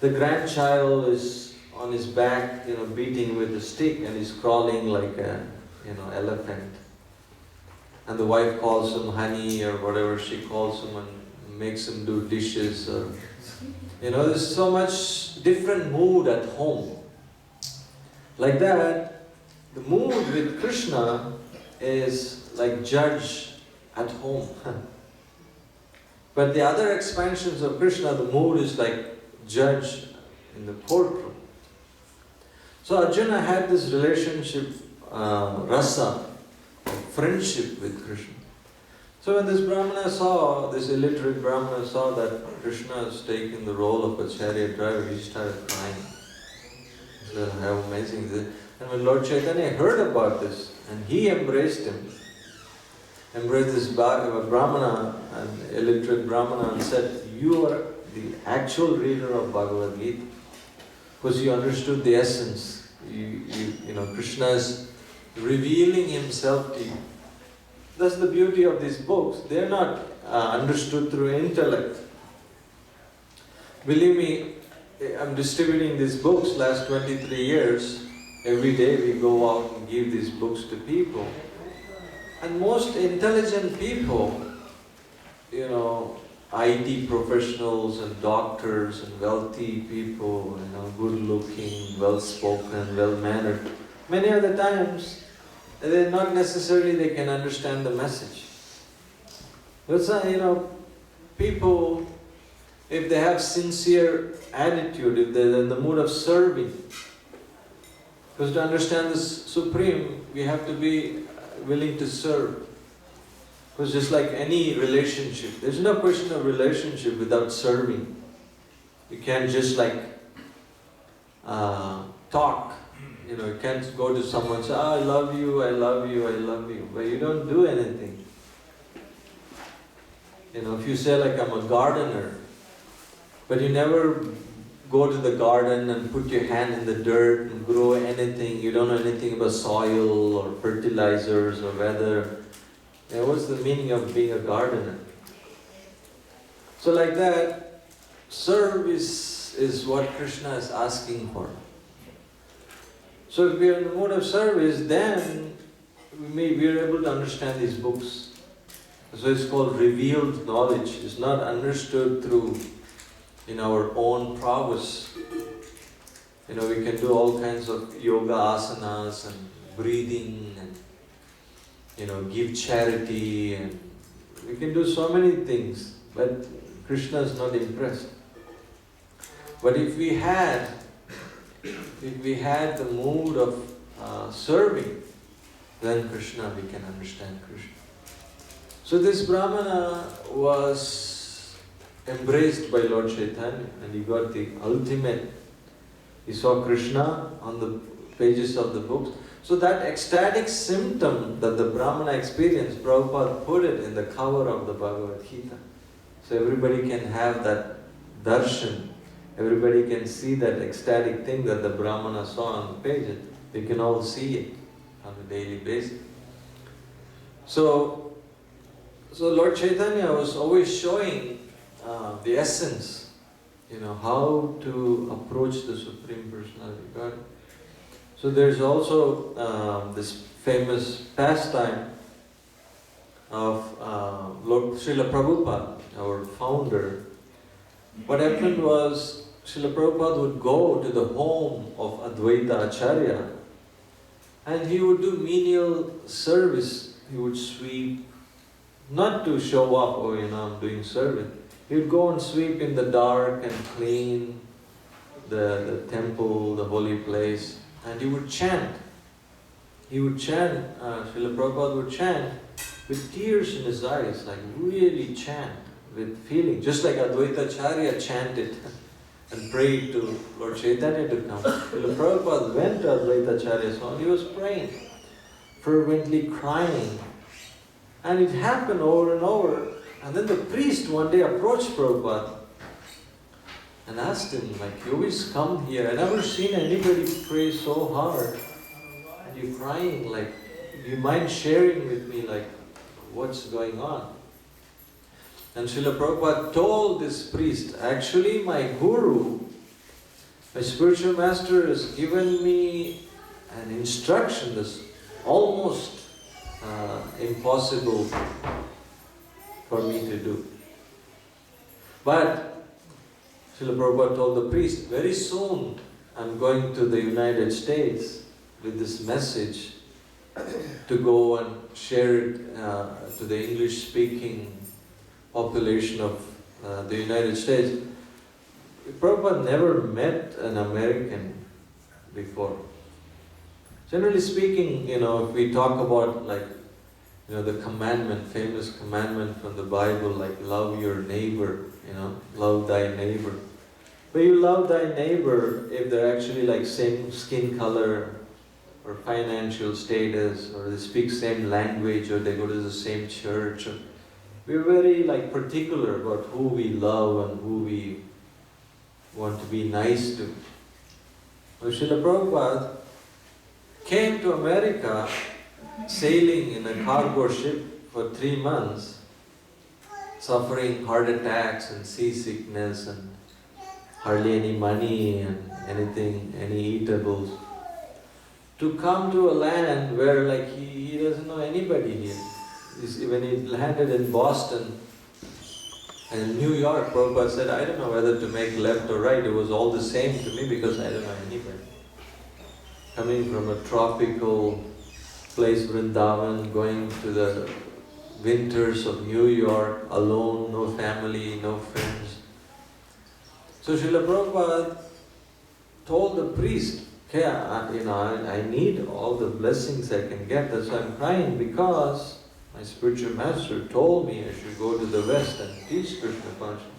the grandchild is on his back, beating with a stick, and he's crawling like a, elephant. And the wife calls him honey or whatever she calls him and makes him do dishes. Or, there's so much different mood at home. Like that, the mood with Krishna is like judge at home. But the other expansions of Krishna, the mood is like judge in the courtroom. So Arjuna had this relationship, rasa, friendship with Krishna. So when this illiterate Brahmana saw that Krishna has taken the role of a chariot driver, he started crying. He said, how amazing is it? And when Lord Chaitanya heard about this, and he embraced him, embraced this Brahmana, an illiterate Brahmana, and said, you are the actual reader of Bhagavad Gita, because you understood the essence. Krishna is revealing himself to you. That's the beauty of these books. They are not understood through intellect. Believe me, I'm distributing these books last 23 years. Every day we go out and give these books to people. And most intelligent people, IT professionals and doctors and wealthy people, good looking, well spoken, well mannered, many of the times they're not necessarily they can understand the message. But people, if they have sincere attitude, if they're in the mood of serving, because to understand this Supreme, we have to be willing to serve. Because just like any relationship, there's no question of relationship without serving. You can't just talk. You can't go to someone and say, I love you, I love you, I love you. But you don't do anything. If you say I'm a gardener, but you never go to the garden and put your hand in the dirt and grow anything, you don't know anything about soil or fertilizers or weather. What's the meaning of being a gardener? So like that, service is what Krishna is asking for. So if we are in the mood of service, then we are able to understand these books. So it's called revealed knowledge. It's not understood through our own prowess. We can do all kinds of yoga asanas and breathing and give charity, and we can do so many things, but Krishna is not impressed. But if we had the mood of serving, then Krishna, we can understand Krishna. So this Brahmana was embraced by Lord Chaitanya, and he got the ultimate. He saw Krishna on the pages of the books. So that ecstatic symptom that the Brahmana experienced, Prabhupada put it in the cover of the Bhagavad Gita. So everybody can have that darshan. Everybody can see that ecstatic thing that the Brahmana saw on the page. We can all see it on a daily basis. So Lord Chaitanya was always showing the essence, how to approach the Supreme Personality of God. So there's also this famous pastime of Lord Srila Prabhupada, our founder. What happened was, Srila Prabhupada would go to the home of Advaita acharya and he would do menial service. He would sweep, not to show off, I'm doing service. He would go and sweep in the dark and clean the temple, the holy place, and he would chant. Srila Prabhupada would chant with tears in his eyes, like really chant with feeling, just like Advaita acharya chanted and prayed to Lord Chaitanya to come. Srila Prabhupada went to Advaita acharya's home, he was praying, fervently crying. And it happened over and over. And then the priest one day approached Prabhupada and asked him, you always come here, I never seen anybody pray so hard. And you're crying, do you mind sharing with me, what's going on? And Srila Prabhupada told this priest, actually my guru, my spiritual master has given me an instruction that's almost impossible for me to do. But Srila Prabhupada told the priest, very soon I'm going to the United States with this message to go and share it to the English-speaking population of the United States. Prabhupada never met an American before. Generally speaking, if we talk about the commandment, famous commandment from the Bible, love your neighbor, love thy neighbor. But you love thy neighbor if they're actually same skin color or financial status, or they speak same language, or they go to the same church. We're very particular about who we love and who we want to be nice to. Well, Srila Prabhupada came to America sailing in a cargo ship for 3 months, suffering heart attacks and seasickness and hardly any money and any eatables, to come to a land where he doesn't know anybody here. When he landed in Boston and New York, Prabhupada said, I don't know whether to make left or right. It was all the same to me because I don't know anybody. Coming from a tropical place, Vrindavan, going to the winters of New York, alone, no family, no friends. So Srila Prabhupada told the priest, okay, I need all the blessings I can get. That's why I'm crying, because my spiritual master told me I should go to the West and teach Krishna consciousness.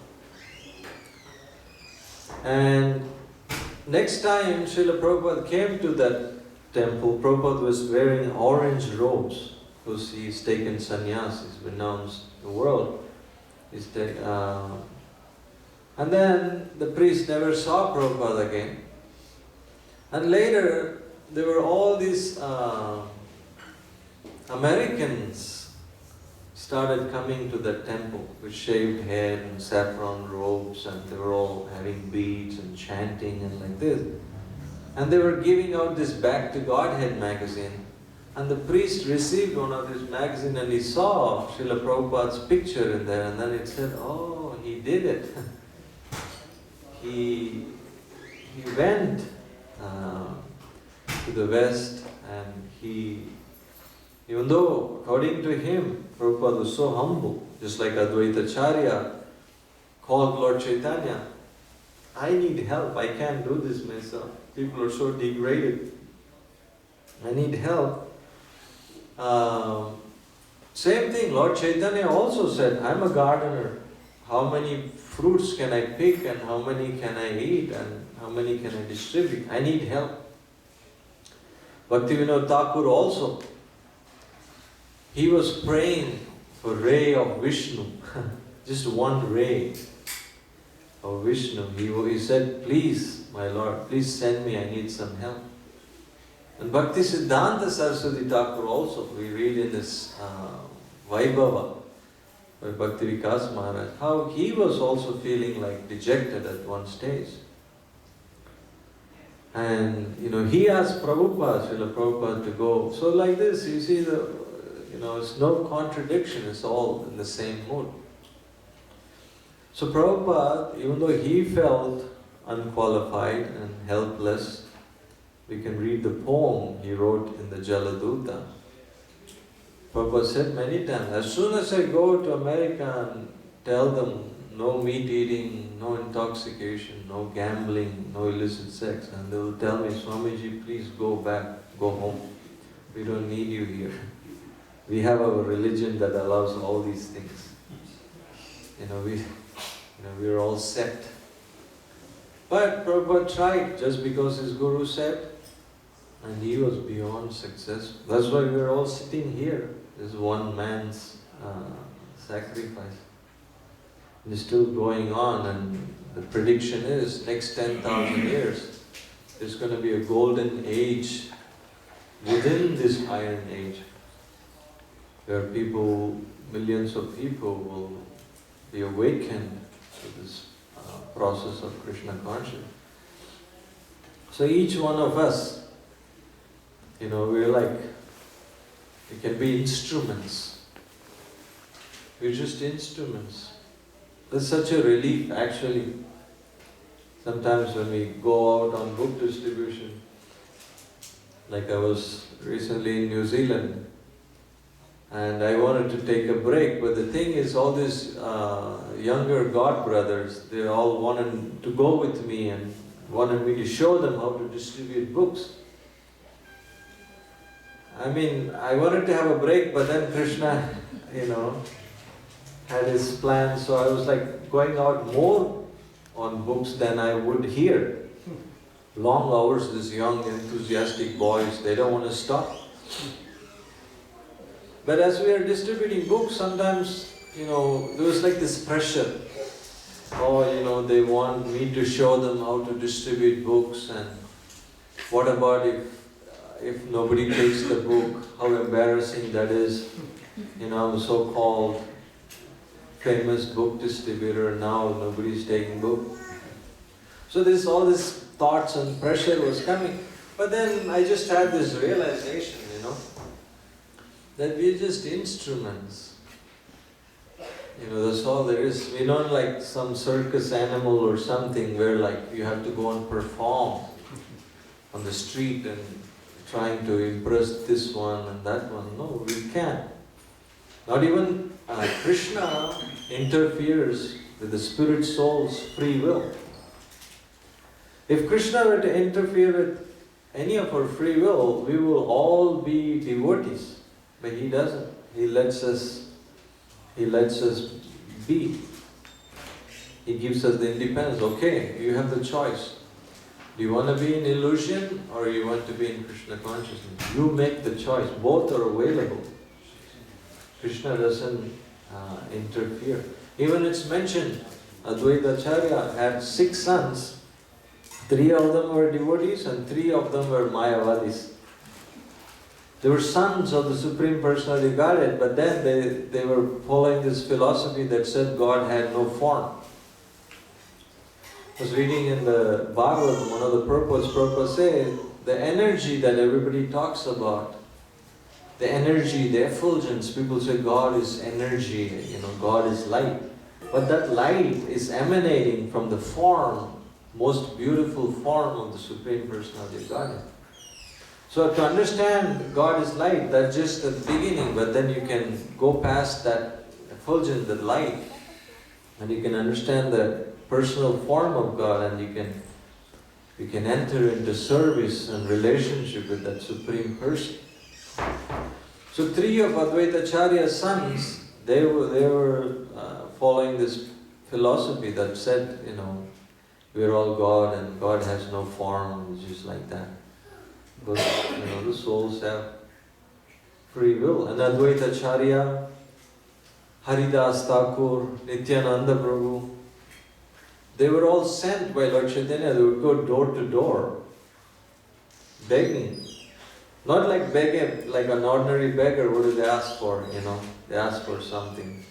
And next time Srila Prabhupada came to that temple, Prabhupada was wearing orange robes because he's taken sannyas, he's renounced the world. And then the priest never saw Prabhupada again. And later there were all these Americans started coming to the temple with shaved head and saffron robes, and they were all having beads and chanting and like this. And they were giving out this Back to Godhead magazine. And the priest received one of this magazine and he saw Srila Prabhupada's picture in there, and then it said, oh, he did it. He went to the West, and even though according to him, Prabhupada was so humble, just like Advaita acharya called Lord Chaitanya, I need help, I can't do this myself. People are so degraded. I need help. Same thing, Lord Chaitanya also said, I'm a gardener. How many fruits can I pick, and how many can I eat, and how many can I distribute? I need help. Bhaktivinoda Thakur also, he was praying for ray of Vishnu, just one ray of Vishnu. He said, please, my Lord, please send me, I need some help. And Bhakti Siddhanta Saraswati Thakur also, we read in this Vaibhava, by Bhakti Vikas Maharaj, how he was also feeling like dejected at one stage. And he asked Prabhupada, Srila Prabhupada, to go. So like this, you see, it's no contradiction, it's all in the same mood. So Prabhupada, even though he felt unqualified and helpless, we can read the poem he wrote in the Jaladuta. Prabhupada said many times, as soon as I go to America and tell them no meat eating, no intoxication, no gambling, no illicit sex, and they will tell me, Swamiji, please go back, go home. We don't need you here. We have our religion that allows all these things. We're all set. But Prabhupada tried just because his guru said, and he was beyond success. That's why we're all sitting here. This one man's sacrifice. It's still going on, and the prediction is next 10,000 years there's going to be a golden age within this iron age, where millions of people will be awakened to this process of Krishna consciousness. So each one of us, we can be instruments. We're just instruments. That's such a relief, actually. Sometimes when we go out on book distribution, like I was recently in New Zealand, and I wanted to take a break, but the thing is, all these younger God brothers, they all wanted to go with me and wanted me to show them how to distribute books. I mean, I wanted to have a break, but then Krishna, had his plans, so I was like going out more on books than I would here. Long hours, these young enthusiastic boys, they don't want to stop. But as we are distributing books, sometimes, there was like this pressure. Oh, they want me to show them how to distribute books, and what about if nobody takes the book, how embarrassing that is. I'm so-called famous book distributor, now nobody's taking book. So all this thoughts and pressure was coming. But then I just had this realization, that we're just instruments. That's all there is. We're not like some circus animal or something where you have to go and perform on the street and trying to impress this one and that one. No, we can't. Not even Krishna interferes with the spirit soul's free will. If Krishna were to interfere with any of our free will, we will all be devotees. But he doesn't. He lets us be. He gives us the independence. Okay, you have the choice. Do you want to be in illusion or you want to be in Krishna consciousness? You make the choice. Both are available. Krishna doesn't interfere. Even it's mentioned, Advaita acharya had 6 sons. 3 of them were devotees and 3 of them were Mayavadis. They were sons of the Supreme Personality of Godhead, but then they were following this philosophy that said God had no form. I was reading in the Bhagavad, one of the Prabhupada said, the energy that everybody talks about, the energy, the effulgence, people say God is energy, God is light. But that light is emanating from the form, most beautiful form of the Supreme Personality of Godhead. So to understand God is light, that's just the beginning, but then you can go past that effulgence, the light, and you can understand the personal form of God, and you can enter into service and relationship with that Supreme Person. So 3 of Advaita Acharya's sons, they were following this philosophy that said, we're all God and God has no form, it's just like that. But the souls have free will. And Advaita Acharya, Haridas Thakur, Nityananda Prabhu, they were all sent by Lord Chaitanya. They would go door to door, begging. Not like begging, like an ordinary beggar. What do they ask for? They ask for something.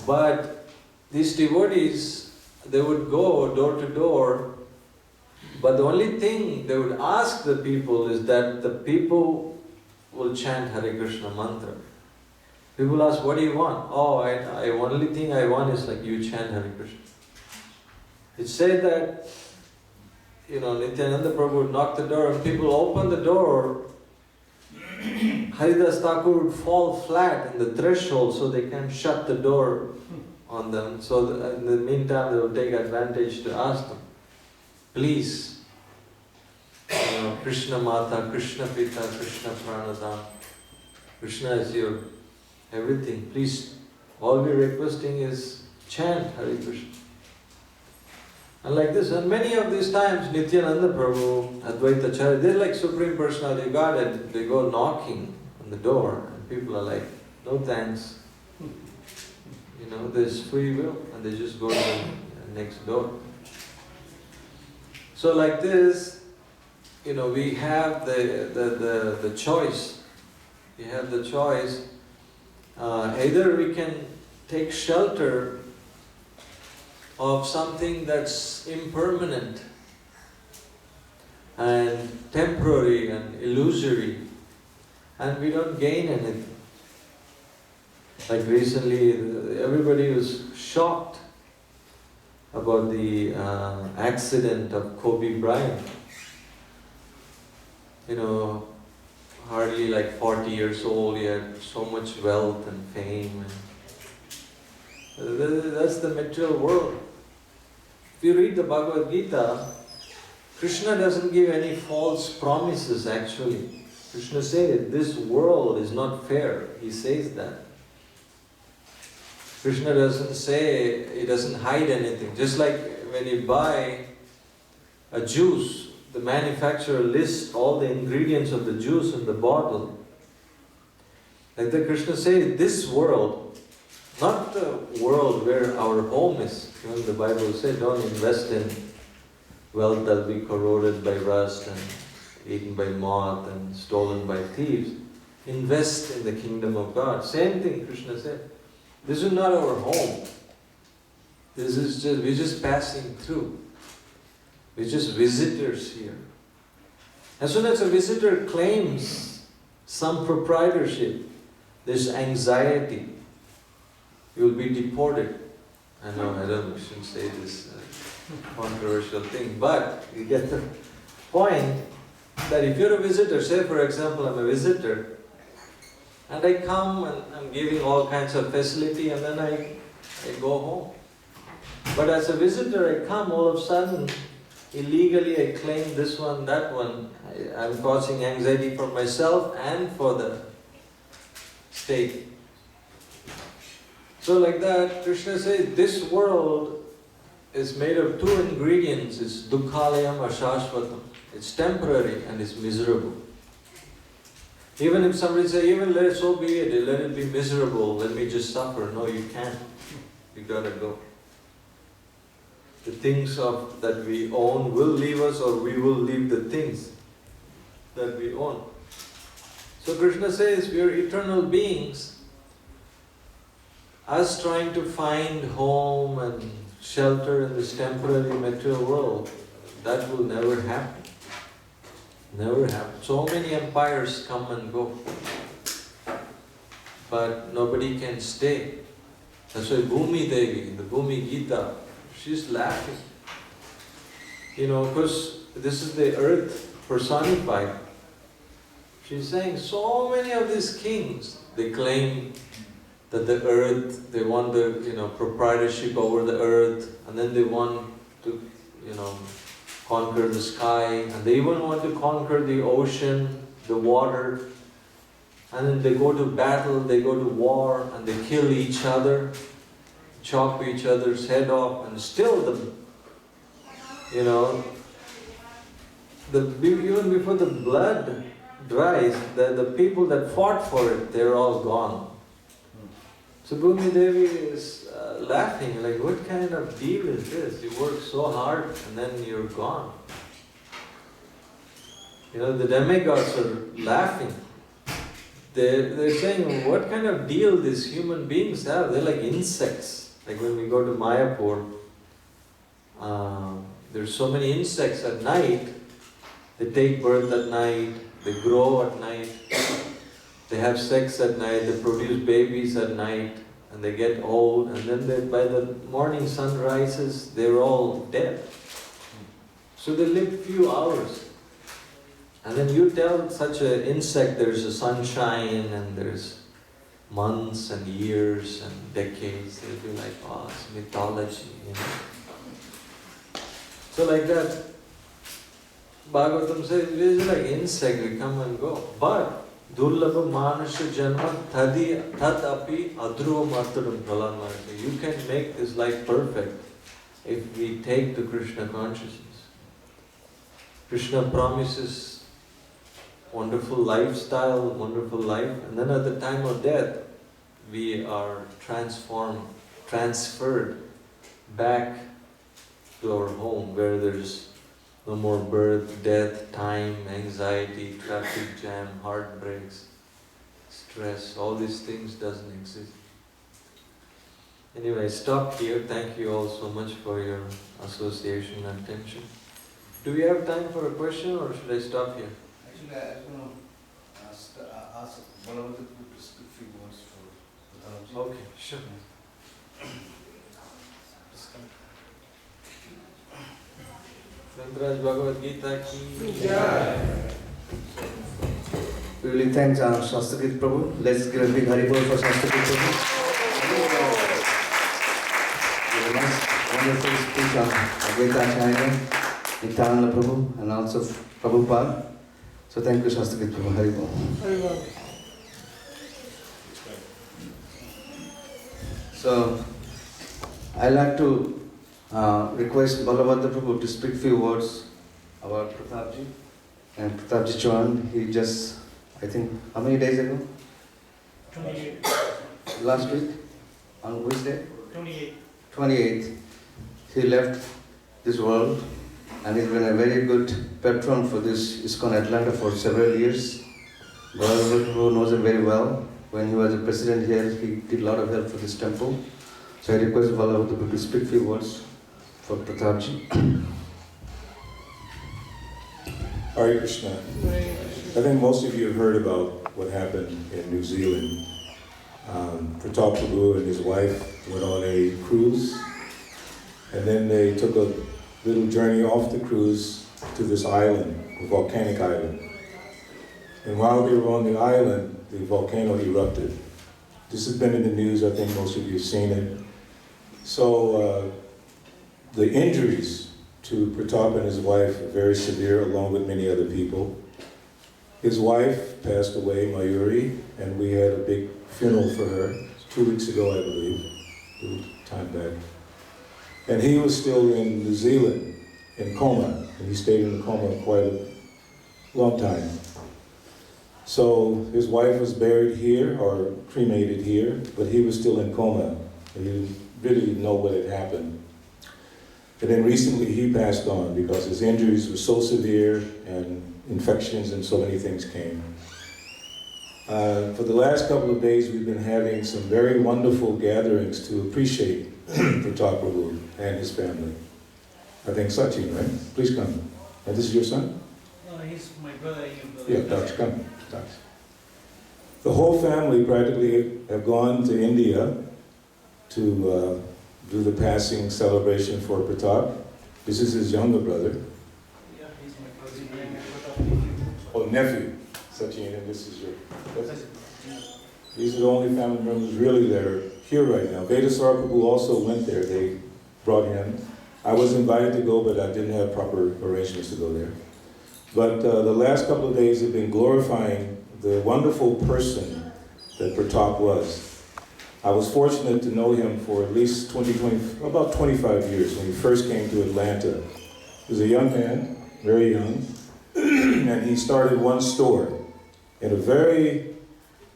But these devotees, they would go door to door, but the only thing they would ask the people is that the people will chant Hare Krishna mantra. People ask, what do you want? Oh, I only thing I want is like you chant Hare Krishna. It's said that, Nityananda Prabhu would knock the door and people open the door. Haridas Thakur would fall flat in the threshold so they can't shut the door on them. So in the meantime, they will take advantage to ask them, please, Krishna Mata, Krishna Pita, Krishna Pranadam, Krishna is your everything. Please, all we're requesting is chant Hare Krishna. And like this, and many of these times, Nityananda Prabhu, Advaita acharya, they're like Supreme Personality of Godhead. They go knocking on the door, and people are like, no thanks. There's free will, and they just go to the next door. So like this, we have the choice. We have the choice. Either we can take shelter of something that's impermanent and temporary and illusory, and we don't gain anything. Like recently, everybody was shocked about the accident of Kobe Bryant. Hardly like 40 years old, he had so much wealth and fame. That's the material world. If you read the Bhagavad Gita, Krishna doesn't give any false promises actually. Krishna says, this world is not fair. He says that. Krishna doesn't say, he doesn't hide anything. Just like when you buy a juice, the manufacturer lists all the ingredients of the juice in the bottle. Like the Krishna says, this world, not the world where our home is. Even the Bible says, don't invest in wealth that will be corroded by rust and eaten by moth and stolen by thieves. Invest in the kingdom of God. Same thing Krishna said. This is not our home. We're just passing through. We're just visitors here. As soon as a visitor claims some proprietorship, there's anxiety. You will be deported. I shouldn't say this controversial thing, but you get the point that if you're a visitor, say for example I'm a visitor, and I come and I'm giving all kinds of facility and then I go home. But as a visitor I come, all of a sudden, illegally I claim this one, that one. I'm causing anxiety for myself and for the state. So like that, Krishna says, this world is made of two ingredients. It's dukkhalayam ashashvatam. It's temporary and it's miserable. Even if somebody says, even let it so be it, let it be miserable, let me just suffer. No, you can't. You gotta go. The things that we own will leave us, or we will leave the things that we own. So Krishna says, we are eternal beings. Us trying to find home and shelter in this temporary material world, that will never happen. Never happen. So many empires come and go, but nobody can stay. That's why Bhumi Devi, in the Bhumi Gita, she's laughing. Because this is the earth personified. She's saying, so many of these kings, they claim that the earth, they want the proprietorship over the earth, and then they want to conquer the sky, and they even want to conquer the ocean, the water, and then they go to battle, they go to war, and they kill each other, chop each other's head off, and still even before the blood dries, the people that fought for it, they're all gone. So Bhumi Devi is laughing, like, what kind of deal is this? You work so hard and then you're gone. The demigods are laughing. they're saying, what kind of deal these human beings have? They're like insects. Like when we go to Mayapur, there's so many insects at night. They take birth at night, they grow at night, they have sex at night, they produce babies at night, and they get old, and then by the morning sun rises, they're all dead. So they live few hours. And then you tell such an insect there's a sunshine and there's months and years and decades, they'll be like, oh, it's mythology, you know. So like that, Bhagavatam says, it's like insect, we come and go. But Durlabha Manusha Janma Tadi Tadapi Adruva Martaram Prahlad Maharaj. You can make this life perfect if we take to Krishna consciousness. Krishna promises wonderful lifestyle, wonderful life, and then at the time of death, we are transferred back to our home where there's no more birth, death, time, anxiety, traffic jam, heartbreaks, stress, all these things doesn't exist. Anyway, stop here. Thank you all so much for your association and attention. Do we have time for a question or should I stop here? Actually, I was going to ask Balabhadra to speak few words for Pratapji. Okay, sure. Grantaraj Bhagavad Gita ki Jai. We really thank Shastra Krit Prabhu. Let's give a big Haribol for Shastra Krit Prabhu. Very nice, wonderful speech on Advaita acharya, Nityananda Prabhu, and also Prabhupada. So thank you, Shastra Krit Prabhu. Haribol. Haribol. So I like to request Balabhadra Prabhu to speak few words about Pratapji. And Pratapji Chauhan, he just, I think, how many days ago? 28. Last week? On which day? 28. 28th. He left this world and he's been a very good patron for this Iskcon Atlanta for several years. Balabhadra Prabhu knows him very well. When he was a president here, he did a lot of help for this temple. So I request Balabhadra Prabhu to speak few words for Pratapji. Hare Krishna. I think most of you have heard about what happened in New Zealand. Pratap Prabhu and his wife went on a cruise, and then they took a little journey off the cruise to this island, a volcanic island. And while they were on the island, the volcano erupted. This has been in the news, I think most of you have seen it. So the injuries to Pratap and his wife are very severe, along with many other people. His wife passed away, Mayuri, and we had a big funeral for her 2 weeks ago, I believe, a little time back. And he was still in New Zealand, in coma, and he stayed in the coma quite a long time. So his wife was buried here, or cremated here, but he was still in coma, and he really didn't know what had happened. And then recently he passed on because his injuries were so severe and infections and so many things came. For the last couple of days we've been having some very wonderful gatherings to appreciate Pratap Prabhu and his family. I think Sachin, right? Please come. And this is your son? No, he's my brother. Yeah, Daksh, come. Daksh. The whole family practically have gone to India to do the passing celebration for Pratap. This is his younger brother. Yeah, he's my cousin. Oh, nephew, Sachin, and this is your cousin. These are the only family members really that are here right now. Vedasara Prabhu also went there. They brought him. I was invited to go, but I didn't have proper arrangements to go there. But the last couple of days have been glorifying the wonderful person that Pratap was. I was fortunate to know him for at least about 25 years when he first came to Atlanta. He was a young man, very young, and he started one store in a very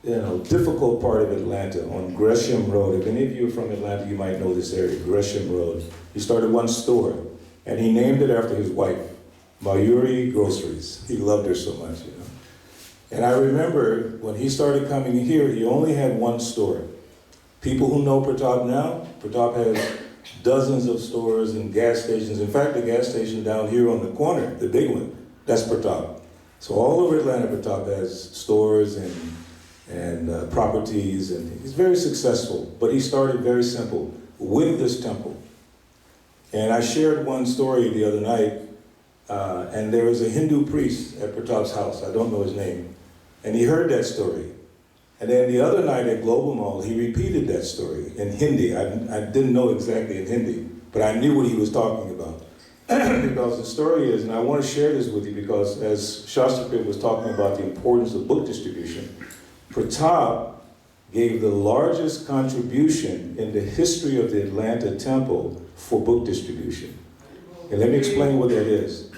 difficult part of Atlanta on Gresham Road. If any of you are from Atlanta, you might know this area, Gresham Road. He started one store, and he named it after his wife, Mayuri Groceries. He loved her so much, And I remember when he started coming here, he only had one store. People who know Pratap now, Pratap has dozens of stores and gas stations. In fact, the gas station down here on the corner, the big one, that's Pratap. So all over Atlanta, Pratap has stores and properties, and he's very successful. But he started very simple, with this temple. And I shared one story the other night, and there was a Hindu priest at Pratap's house, I don't know his name, and he heard that story. And then the other night at Global Mall, he repeated that story in Hindi. I didn't know exactly in Hindi, but I knew what he was talking about. Because the story is, and I want to share this with you because as Shastra was talking about the importance of book distribution, Pratap gave the largest contribution in the history of the Atlanta temple for book distribution. And let me explain what that is.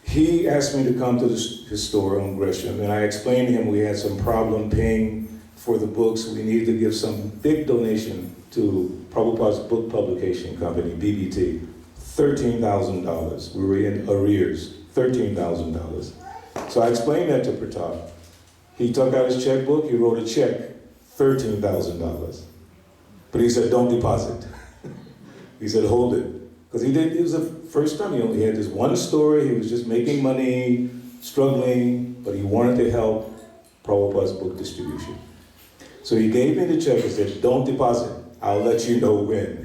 He asked me to come to his store on Gresham, and I explained to him we had some problem paying for the books. We needed to give some big donation to Prabhupada's book publication company, BBT, $13,000. We were in arrears, $13,000. So I explained that to Pratap. He took out his checkbook, he wrote a check, $13,000. But he said, don't deposit. He said, hold it. Because it was the first time he only had this one store, he was just making money, struggling, but he wanted to help Prabhupada's book distribution. So he gave me the check and said, don't deposit, I'll let you know when.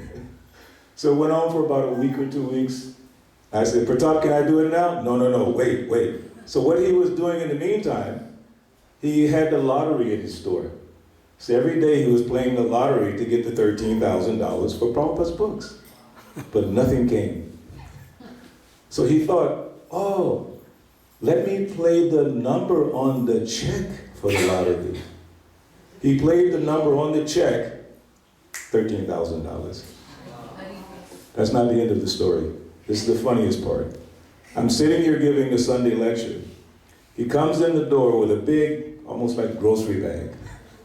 So it went on for about a week or 2 weeks. I said, Pratap, can I do it now? No, wait. So what he was doing in the meantime, he had the lottery in his store. So every day he was playing the lottery to get the $13,000 for Prabhupada's books. But nothing came. So he thought, oh, let me play the number on the check for the lottery. He played the number on the check, $13,000. That's not the end of the story. This is the funniest part. I'm sitting here giving a Sunday lecture. He comes in the door with a big, almost like grocery bag.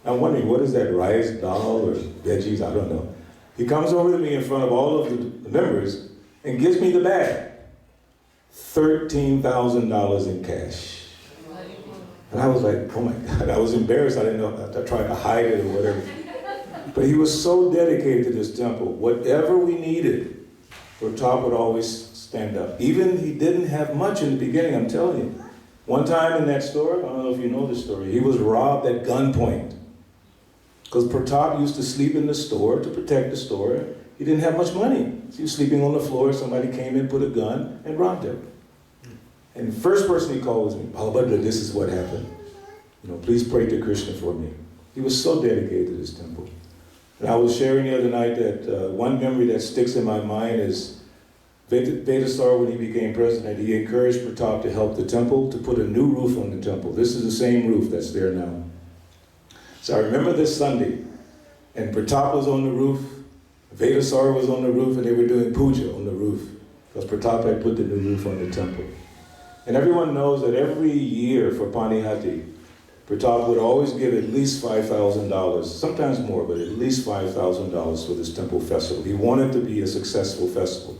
I'm wondering, what is that, rice, dal, or veggies? I don't know. He comes over to me in front of all of the members and gives me the bag. $13,000 in cash. And I was like, oh my God, I was embarrassed. I didn't know, I tried to hide it or whatever. But he was so dedicated to this temple. Whatever we needed, Pratap would always stand up. Even he didn't have much in the beginning, I'm telling you. One time in that store, I don't know if you know this story, he was robbed at gunpoint. Because Pratap used to sleep in the store to protect the store. He didn't have much money. So he was sleeping on the floor, somebody came in, put a gun, and robbed him. And the first person he called was me, Balabhadra, this is what happened. Please pray to Krishna for me. He was so dedicated to this temple. And I was sharing the other night that one memory that sticks in my mind is Vetasar, when he became president, he encouraged Pratap to help the temple, to put a new roof on the temple. This is the same roof that's there now. So I remember this Sunday, and Pratap was on the roof, Vetasar was on the roof, and they were doing puja on the roof, because Pratap had put the new roof on the temple. And everyone knows that every year for Panihati, Pratap would always give at least $5,000, sometimes more, but at least $5,000 for this temple festival. He wanted to be a successful festival.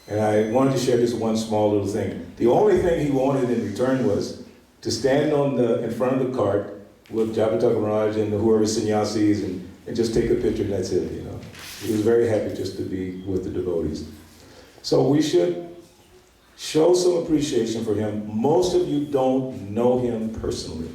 And I wanted to share this one small little thing. The only thing he wanted in return was to stand in front of the cart with Javataka Maharaj and whoever sannyasis and just take a picture and that's it, He was very happy just to be with the devotees. So we should show some appreciation for him. Most of you don't know him personally.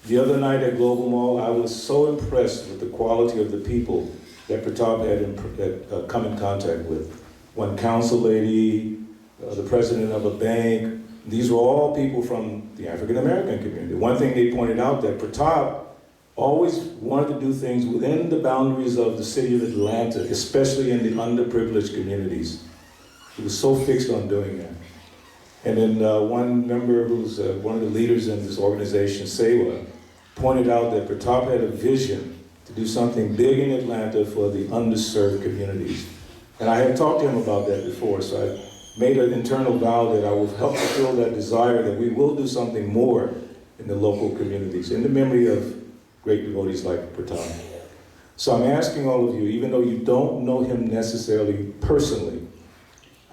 The other night at Global Mall, I was so impressed with the quality of the people that Pratap had come in contact with. One council lady, the president of a bank. These were all people from the African American community. One thing they pointed out that Pratap always wanted to do things within the boundaries of the city of Atlanta, especially in the underprivileged communities. He was so fixed on doing that. And then one member who's one of the leaders in this organization, Sewa, pointed out that Pratap had a vision to do something big in Atlanta for the underserved communities. And I had talked to him about that before, so I made an internal vow that I will help fulfill that desire, that we will do something more in the local communities, in the memory of great devotees like Pratap. So I'm asking all of you, even though you don't know him necessarily personally,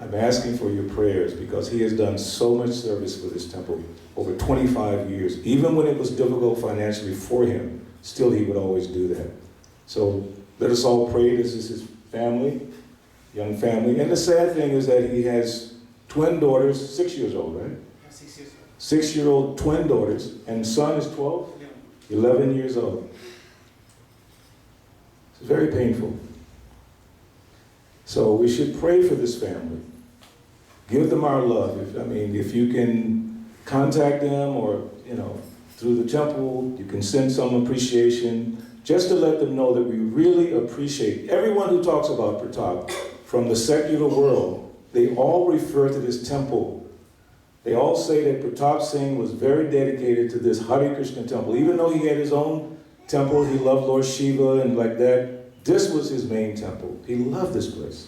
I'm asking for your prayers because he has done so much service for this temple over 25 years. Even when it was difficult financially for him, still he would always do that. So let us all pray. This is his family, young family. And the sad thing is that he has twin daughters, 6 years old, right? 6 years old. 6-year-old twin daughters, and son is 12? 11 years old. It's very painful. So we should pray for this family. Give them our love. If you can contact them or, through the temple, you can send some appreciation, just to let them know that we really appreciate everyone who talks about Pratap from the secular world. They all refer to this temple. They all say that Pratap Singh was very dedicated to this Hare Krishna temple. Even though he had his own temple, he loved Lord Shiva and like that, this was his main temple. He loved this place.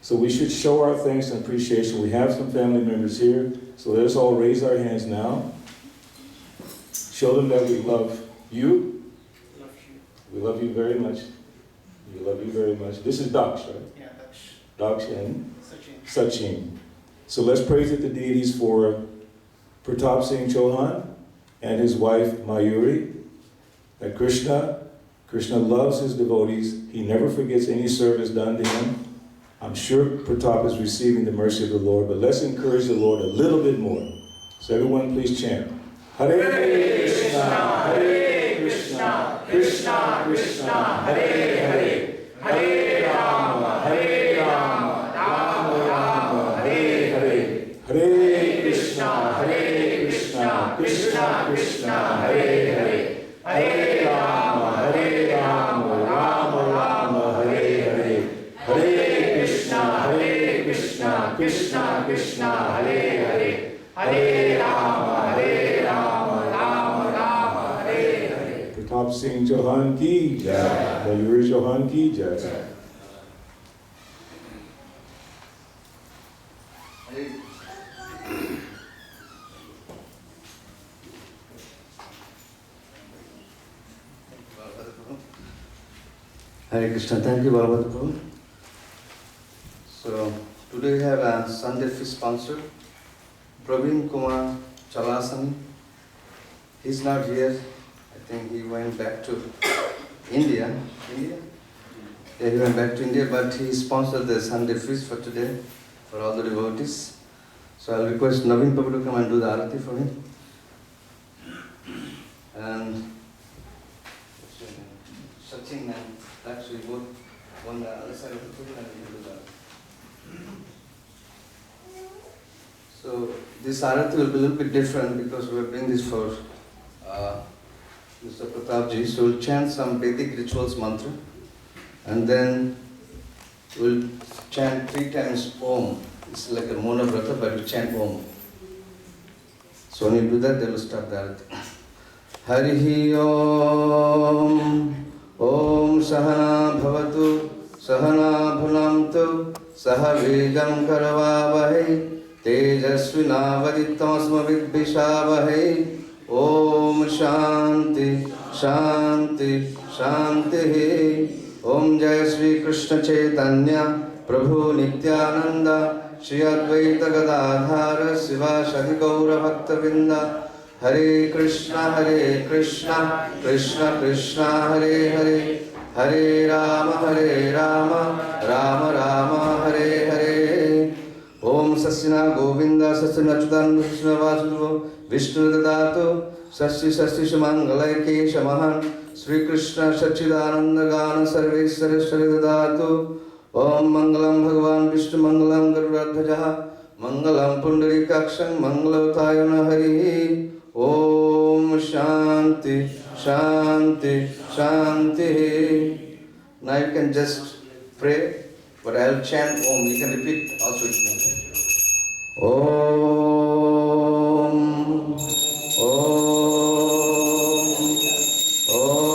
So we should show our thanks and appreciation. We have some family members here, so let us all raise our hands now. Show them that we love you. Love you. We love you very much. We love you very much. This is Daksh, right? Yeah, Daksh. Daksh and Sachin. Sachin. So let's praise the deities for Pratap Singh Chauhan and his wife Mayuri. That Krishna loves his devotees. He never forgets any service done to him. I'm sure Pratap is receiving the mercy of the Lord, but let's encourage the Lord a little bit more. So everyone please chant. Hare Krishna, Hare Krishna, Krishna Krishna, Hare Hare, Hare Rama, Hare Rama, Rama Rama, Hare Hare, Hare Krishna, Krishna Krishna, Hare Hare, Hare Rama, Rama Rama, Hare Hare, Hare Krishna, Krishna Krishna, Hare Hare, Hare Rama, Rama Rama, Hare Hare. Pratap Singh Chauhan ki jai. Mayur Chauhan ki jai. Hare Krishna, thank you, Bhagavad Prabhu. So, today we have a Sunday feast sponsor, Praveen Kumar Chalasani. He's not here. I think he went back to India. Yeah, he went back to India, but he sponsored the Sunday feast for today, for all the devotees. So I'll request Naveen Prabhu to come and do the arati for him. And Sachin and actually both on the other side of the field and we can do that. So this arati will be a little bit different because we are doing this for Mr. Pratapji. So we'll chant some Vedic rituals mantra and then we'll chant 3 times Om. It's like a monovrata, but we chant Om. So when you do that, they will start the arati. Harihi Om. Om Sahana Bhavatu Sahana Bhunamtu Saha Vegam Karavavahe Tejasvinavaditamsma Vidvishavahai. Om Shanti Shanti Shanti. Om Jai Shri Krishna Chaitanya Prabhu Nityananda Shri Advaita Gadadhara Siva Shadi Gaura Bhakta Vrinda. Hare Krishna, Krishna Krishna, Hare Hare, Hare Rama, Rama Rama, Hare Hare. Om Sasina Govinda, Sasina Chudan, Krishna Vasudev, Vishnu Dadato, Sasti Shamangalai Shamahan, Sri Krishna Sachidananda Gana Sarveswara Shri Dadato. Om Mangalam Bhagavan Vishnu Mangalam Garuradhaja, Mangalam Pundarikakshan, Mangalatayana Hari. Om Shanti Shanti Shanti. Now you can just pray, but I will chant Om. You can repeat also with me. Om Om Om.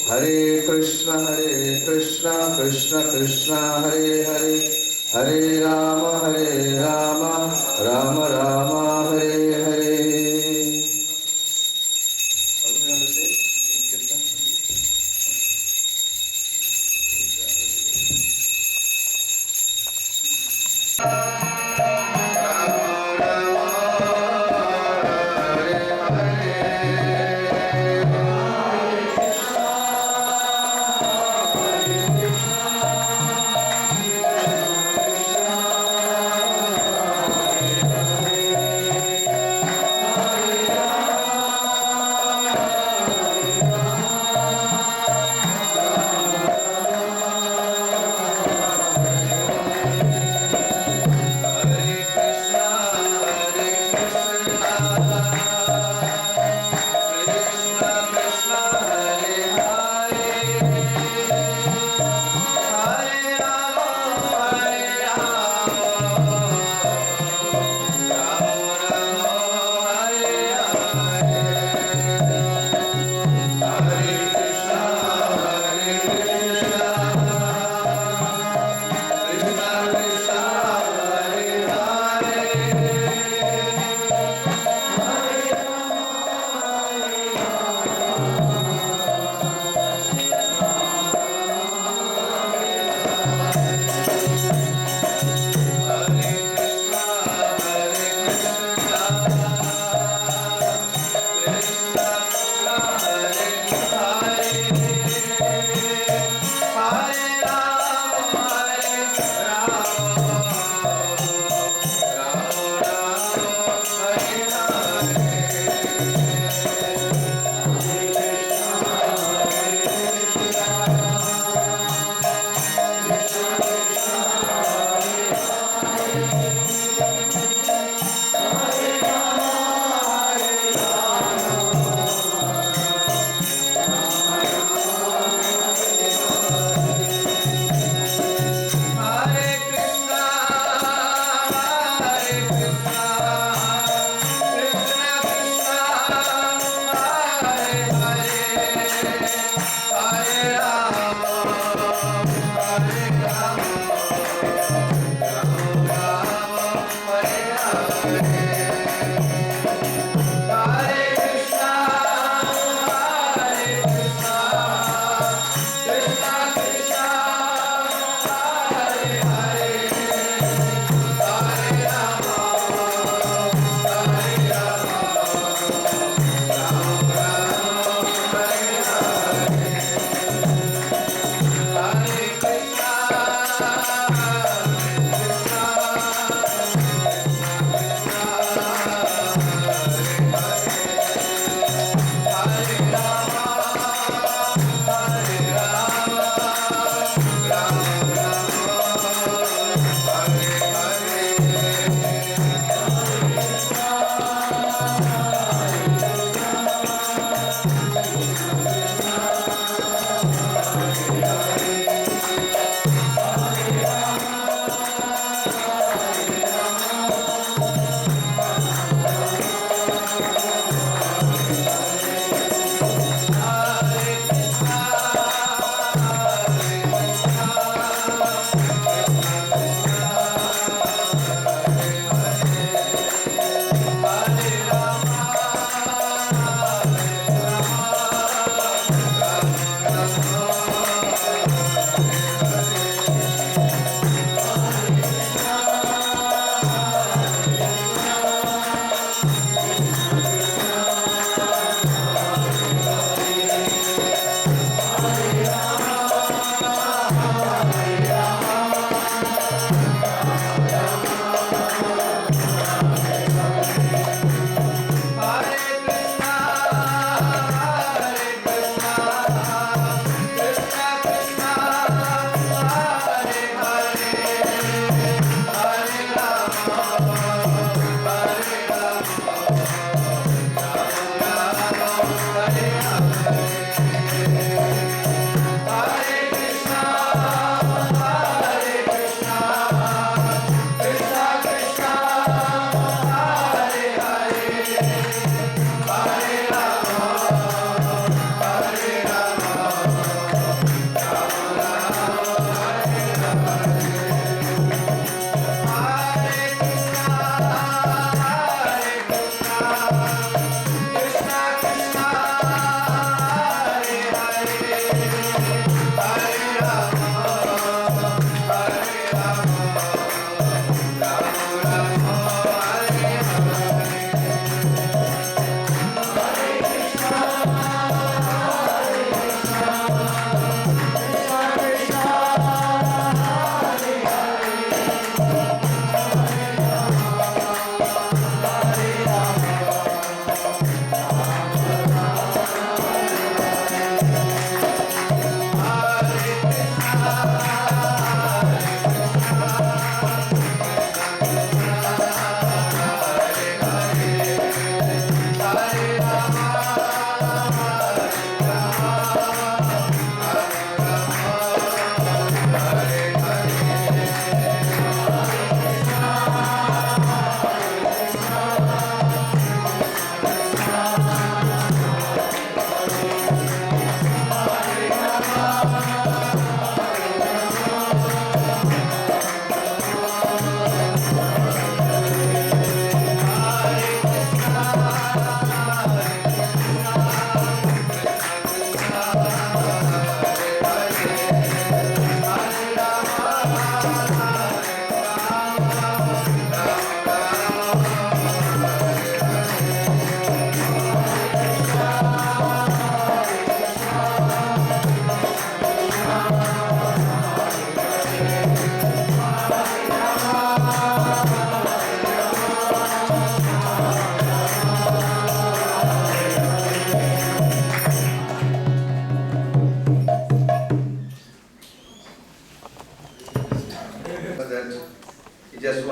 Hare Krishna Krishna Krishna, Hare Hare, Hare Rama, Rama Rama, Hare Hare. Are we on the same? Kirtan?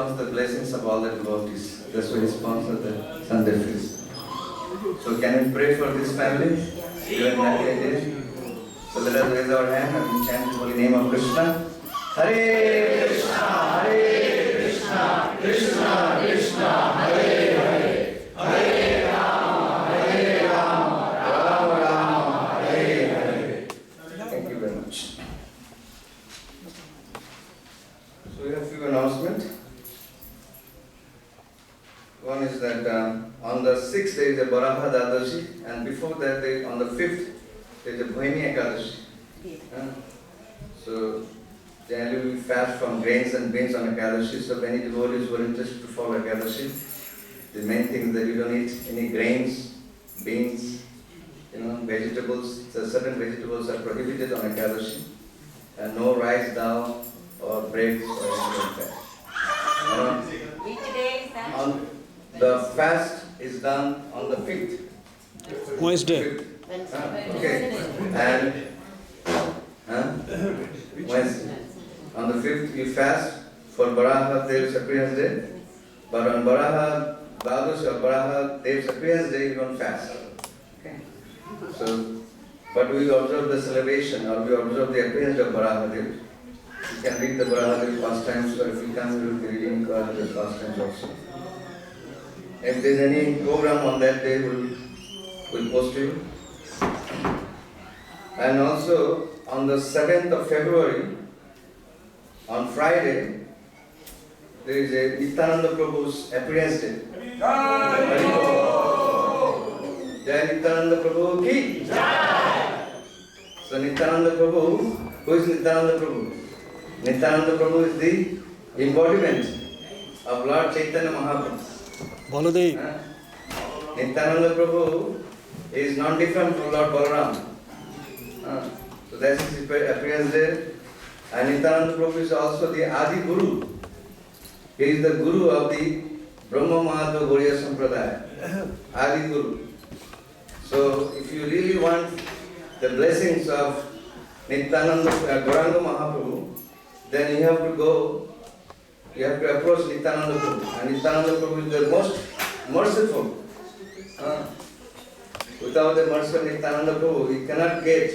wants the blessings of all the devotees. That's why he sponsored the Sunday feast. So can we pray for this family? Even happy idea. So let us raise our hand and we chant the holy name of Krishna. Hare Krishna, Hare Krishna, Krishna Krishna, Hare Hare, Hare Rama, Hare Rama, Rama Rama, Hare Hare. Thank you very much. So we have a few announcements. One is that on the 6th there is a Baraha Dadashi, and before that on the 5th there is a Bhaini Ekadashi. So generally we fast from grains and beans on Ekadashi, so many devotees who are interested to follow Ekadashi, the main thing is that you don't eat any grains, beans, vegetables. So certain vegetables are prohibited on Ekadashi, and no rice, dal or bread or anything like that. Which day is that? The fast is done on the 5th. Wednesday. Okay. And Wednesday. On the 5th you fast for Baraha Dev's appearance day. But on Baraha Dadush or Baraha Dev's appearance day you don't fast. Okay. So, but we observe the celebration or we observe the appearance of Baraha Dev. You can read the Baraha Dev pastimes, or if you come, you will be reading Baraha Dev pastimes also. If there is any program on that day, we'll post you. And also on the 7th of February, on Friday, there is a Nityananda Prabhu's appearance day. Jai Nityananda Prabhu ki Jai! So Nityananda Prabhu, who is Nityananda Prabhu? Nityananda Prabhu is the embodiment of Lord Chaitanya Mahaprabhu. Baladev. Nityananda Prabhu is non-different from Lord Balaram. So that's his appearance there. And Nityananda Prabhu is also the Adi Guru. He is the Guru of the Brahma Mahadva Gauriya Sampradaya. Adi Guru. So if you really want the blessings of Nityananda Gauranga Mahaprabhu, then you have to approach Nityananda Prabhu. And Nityananda Prabhu is the most merciful. Without the mercy of Nityananda Prabhu, he cannot get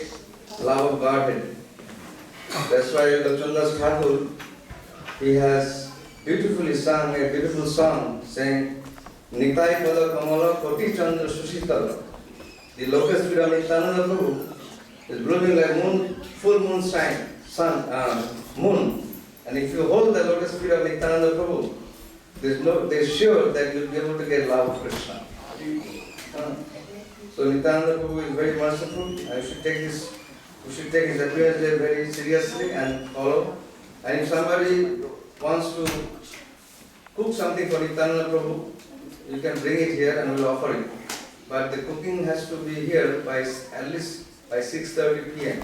love of Godhead. That's why Lakshmandas Thakur, he has beautifully sung a beautiful song saying, Nitai Pada Kamala Koti Chandra Sushitala. The lotus feet of Nityananda Prabhu is blooming like moon, full moon shine, moon. And if you hold the lotus feet of Nityananda Prabhu, there's sure that you'll be able to get love of Krishna. So Nityananda Prabhu is very merciful, and we should take his appearance there very seriously and follow. And if somebody wants to cook something for Nityananda Prabhu, you can bring it here and we'll offer it. But the cooking has to be here by at least by 6:30 p.m.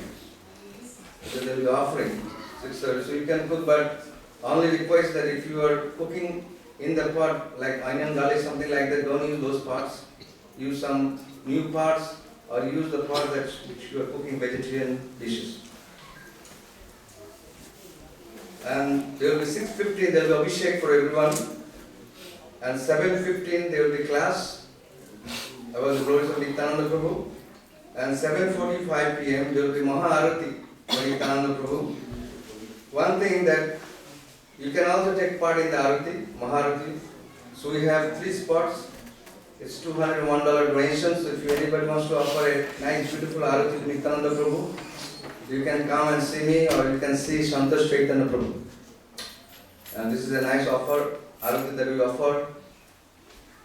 So there will be offering 6:30. So you can cook, but only request that if you are cooking in the pot like onion garlic, something like that, don't use those pots. Use some new pots or use the pot which you are cooking vegetarian dishes. And there will be 6:15, there will be Abhishek for everyone. And 7:15 there will be class about the glories of Nityananda Prabhu. And 7:45 p.m. there will be Maha-Arati for Nityananda Prabhu. One thing that you can also take part in the Arati, Maha-Arati. So we have 3 spots. It's $201 donation. So if anybody wants to offer a nice beautiful Arati to Nityananda Prabhu, you can come and see me, or you can see Santosh Chaitanya Prabhu. And this is a nice offer, Arati that we offer.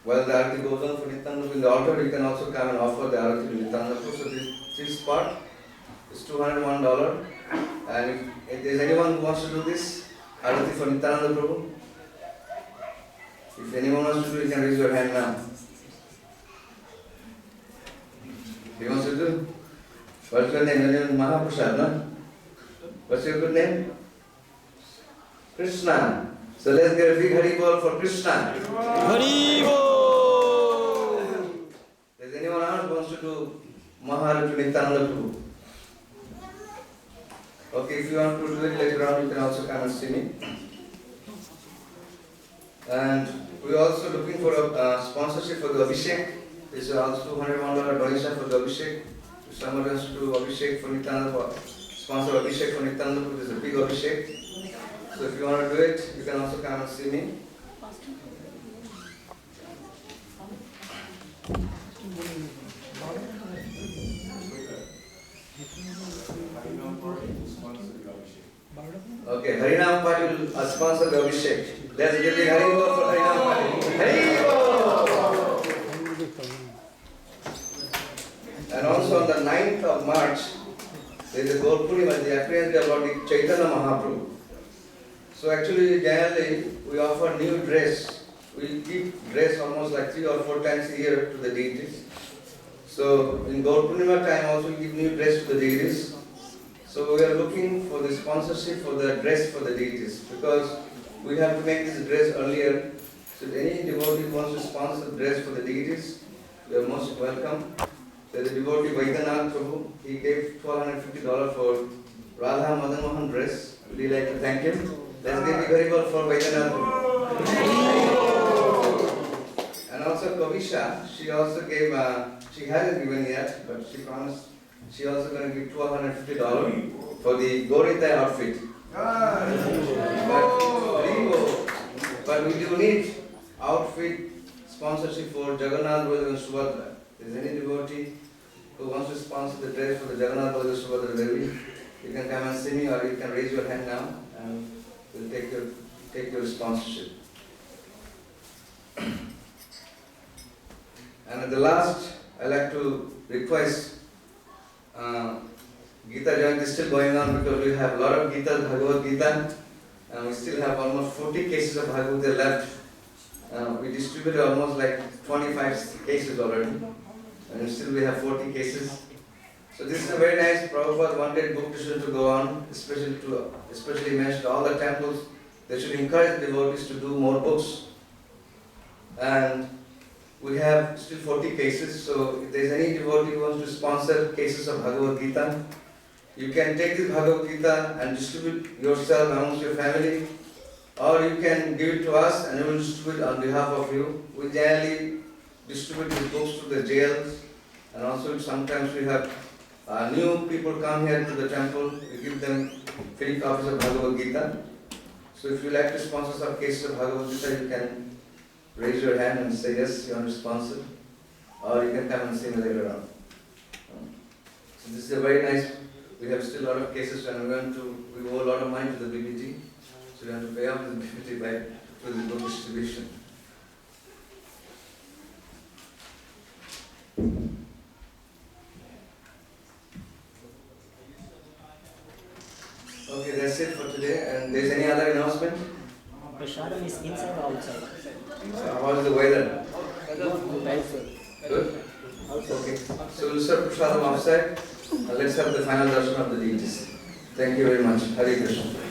While the Arati goes on for Nityananda in the altar, you can also come and offer the Arati to Nityananda Prabhu. So this spot is $201. And if there is anyone who wants to do this, Arati for Nityananda Prabhu, if anyone wants to do, you can raise your hand now. Who wants to do? What's your name? Your name is Mahaprasad, no? What's your good name? Krishna. So let's get a big Hari Bol for Krishna. Hari Bol! Does anyone else who wants to do Maharaj to Nityananda Prabhu? Okay, if you want to do it later on, you can also come and see me. And we're also looking for a sponsorship for the Abhishek. It's also $201 donation for the Abhishek. If someone wants to do Abhishek for Nityananda, sponsor Abhishek for Nityananda, which is a big Abhishek. So if you want to do it, you can also come and see me. Okay, Harinam Party will sponsor the Abhishek. Let's give the Haribol for Harinam Party. Haribol! And also on the 9th of March, there is a Gaur Purnima, the appearance about the Chaitanya Mahaprabhu. So actually, generally, we offer new dress. We give dress almost like 3 or 4 times a year to the deities. So in Gaur Purnima time also we give new dress to the deities. So we are looking for the sponsorship for the dress for the deities because we have to make this dress earlier. So if any devotee wants to sponsor the dress for the deities, you are most welcome. So the devotee Vaidyanatha Prabhu, he gave $1,250 for Radha Madan Mohan dress. Would you like to thank him? Let's give the very well for Vaidyanatha Prabhu. And also Kavisha, she also gave, she hasn't given yet, but she promised she also going to give $1,250 for the Gorita outfit. But we do need outfit sponsorship for Jagannath Baladev and Subhadra. If there is any devotee who wants to sponsor the dress for the Jagannath Baladev and Subhadra Devi, you can come and see me or you can raise your hand now and we'll take your sponsorship. And at the last, I'd like to request Gita Jayanti is still going on because we have a lot of Gita, Bhagavad Gita, and we still have almost 40 cases of Bhagavad Gita left. We distributed almost like 25 cases already, and still we have 40 cases. So this is a very nice Prabhupada wanted book to go on, especially mentioned all the temples. They should encourage devotees to do more books. And we have still 40 cases, so if there is any devotee who wants to sponsor cases of Bhagavad Gita, you can take this Bhagavad Gita and distribute yourself amongst your family, or you can give it to us and we will distribute on behalf of you. We generally distribute these books to the jails, and also sometimes we have new people come here to the temple, we give them free copies of Bhagavad Gita. So if you like to sponsor some cases of Bhagavad Gita, you can raise your hand and say yes, you want to sponsor, or you can come and see me later on. So this is a very nice, we have still a lot of cases and we owe a lot of money to the BBT, so we have to pay off the BBT through the book distribution. Okay, that's it for today, and there's any other announcement? Prashadam is inside or outside? So how is the weather? Very good. Good? Okay. So we'll serve Prashadam outside. Let's have the final darshan of the deities. Thank you very much. Hare Krishna.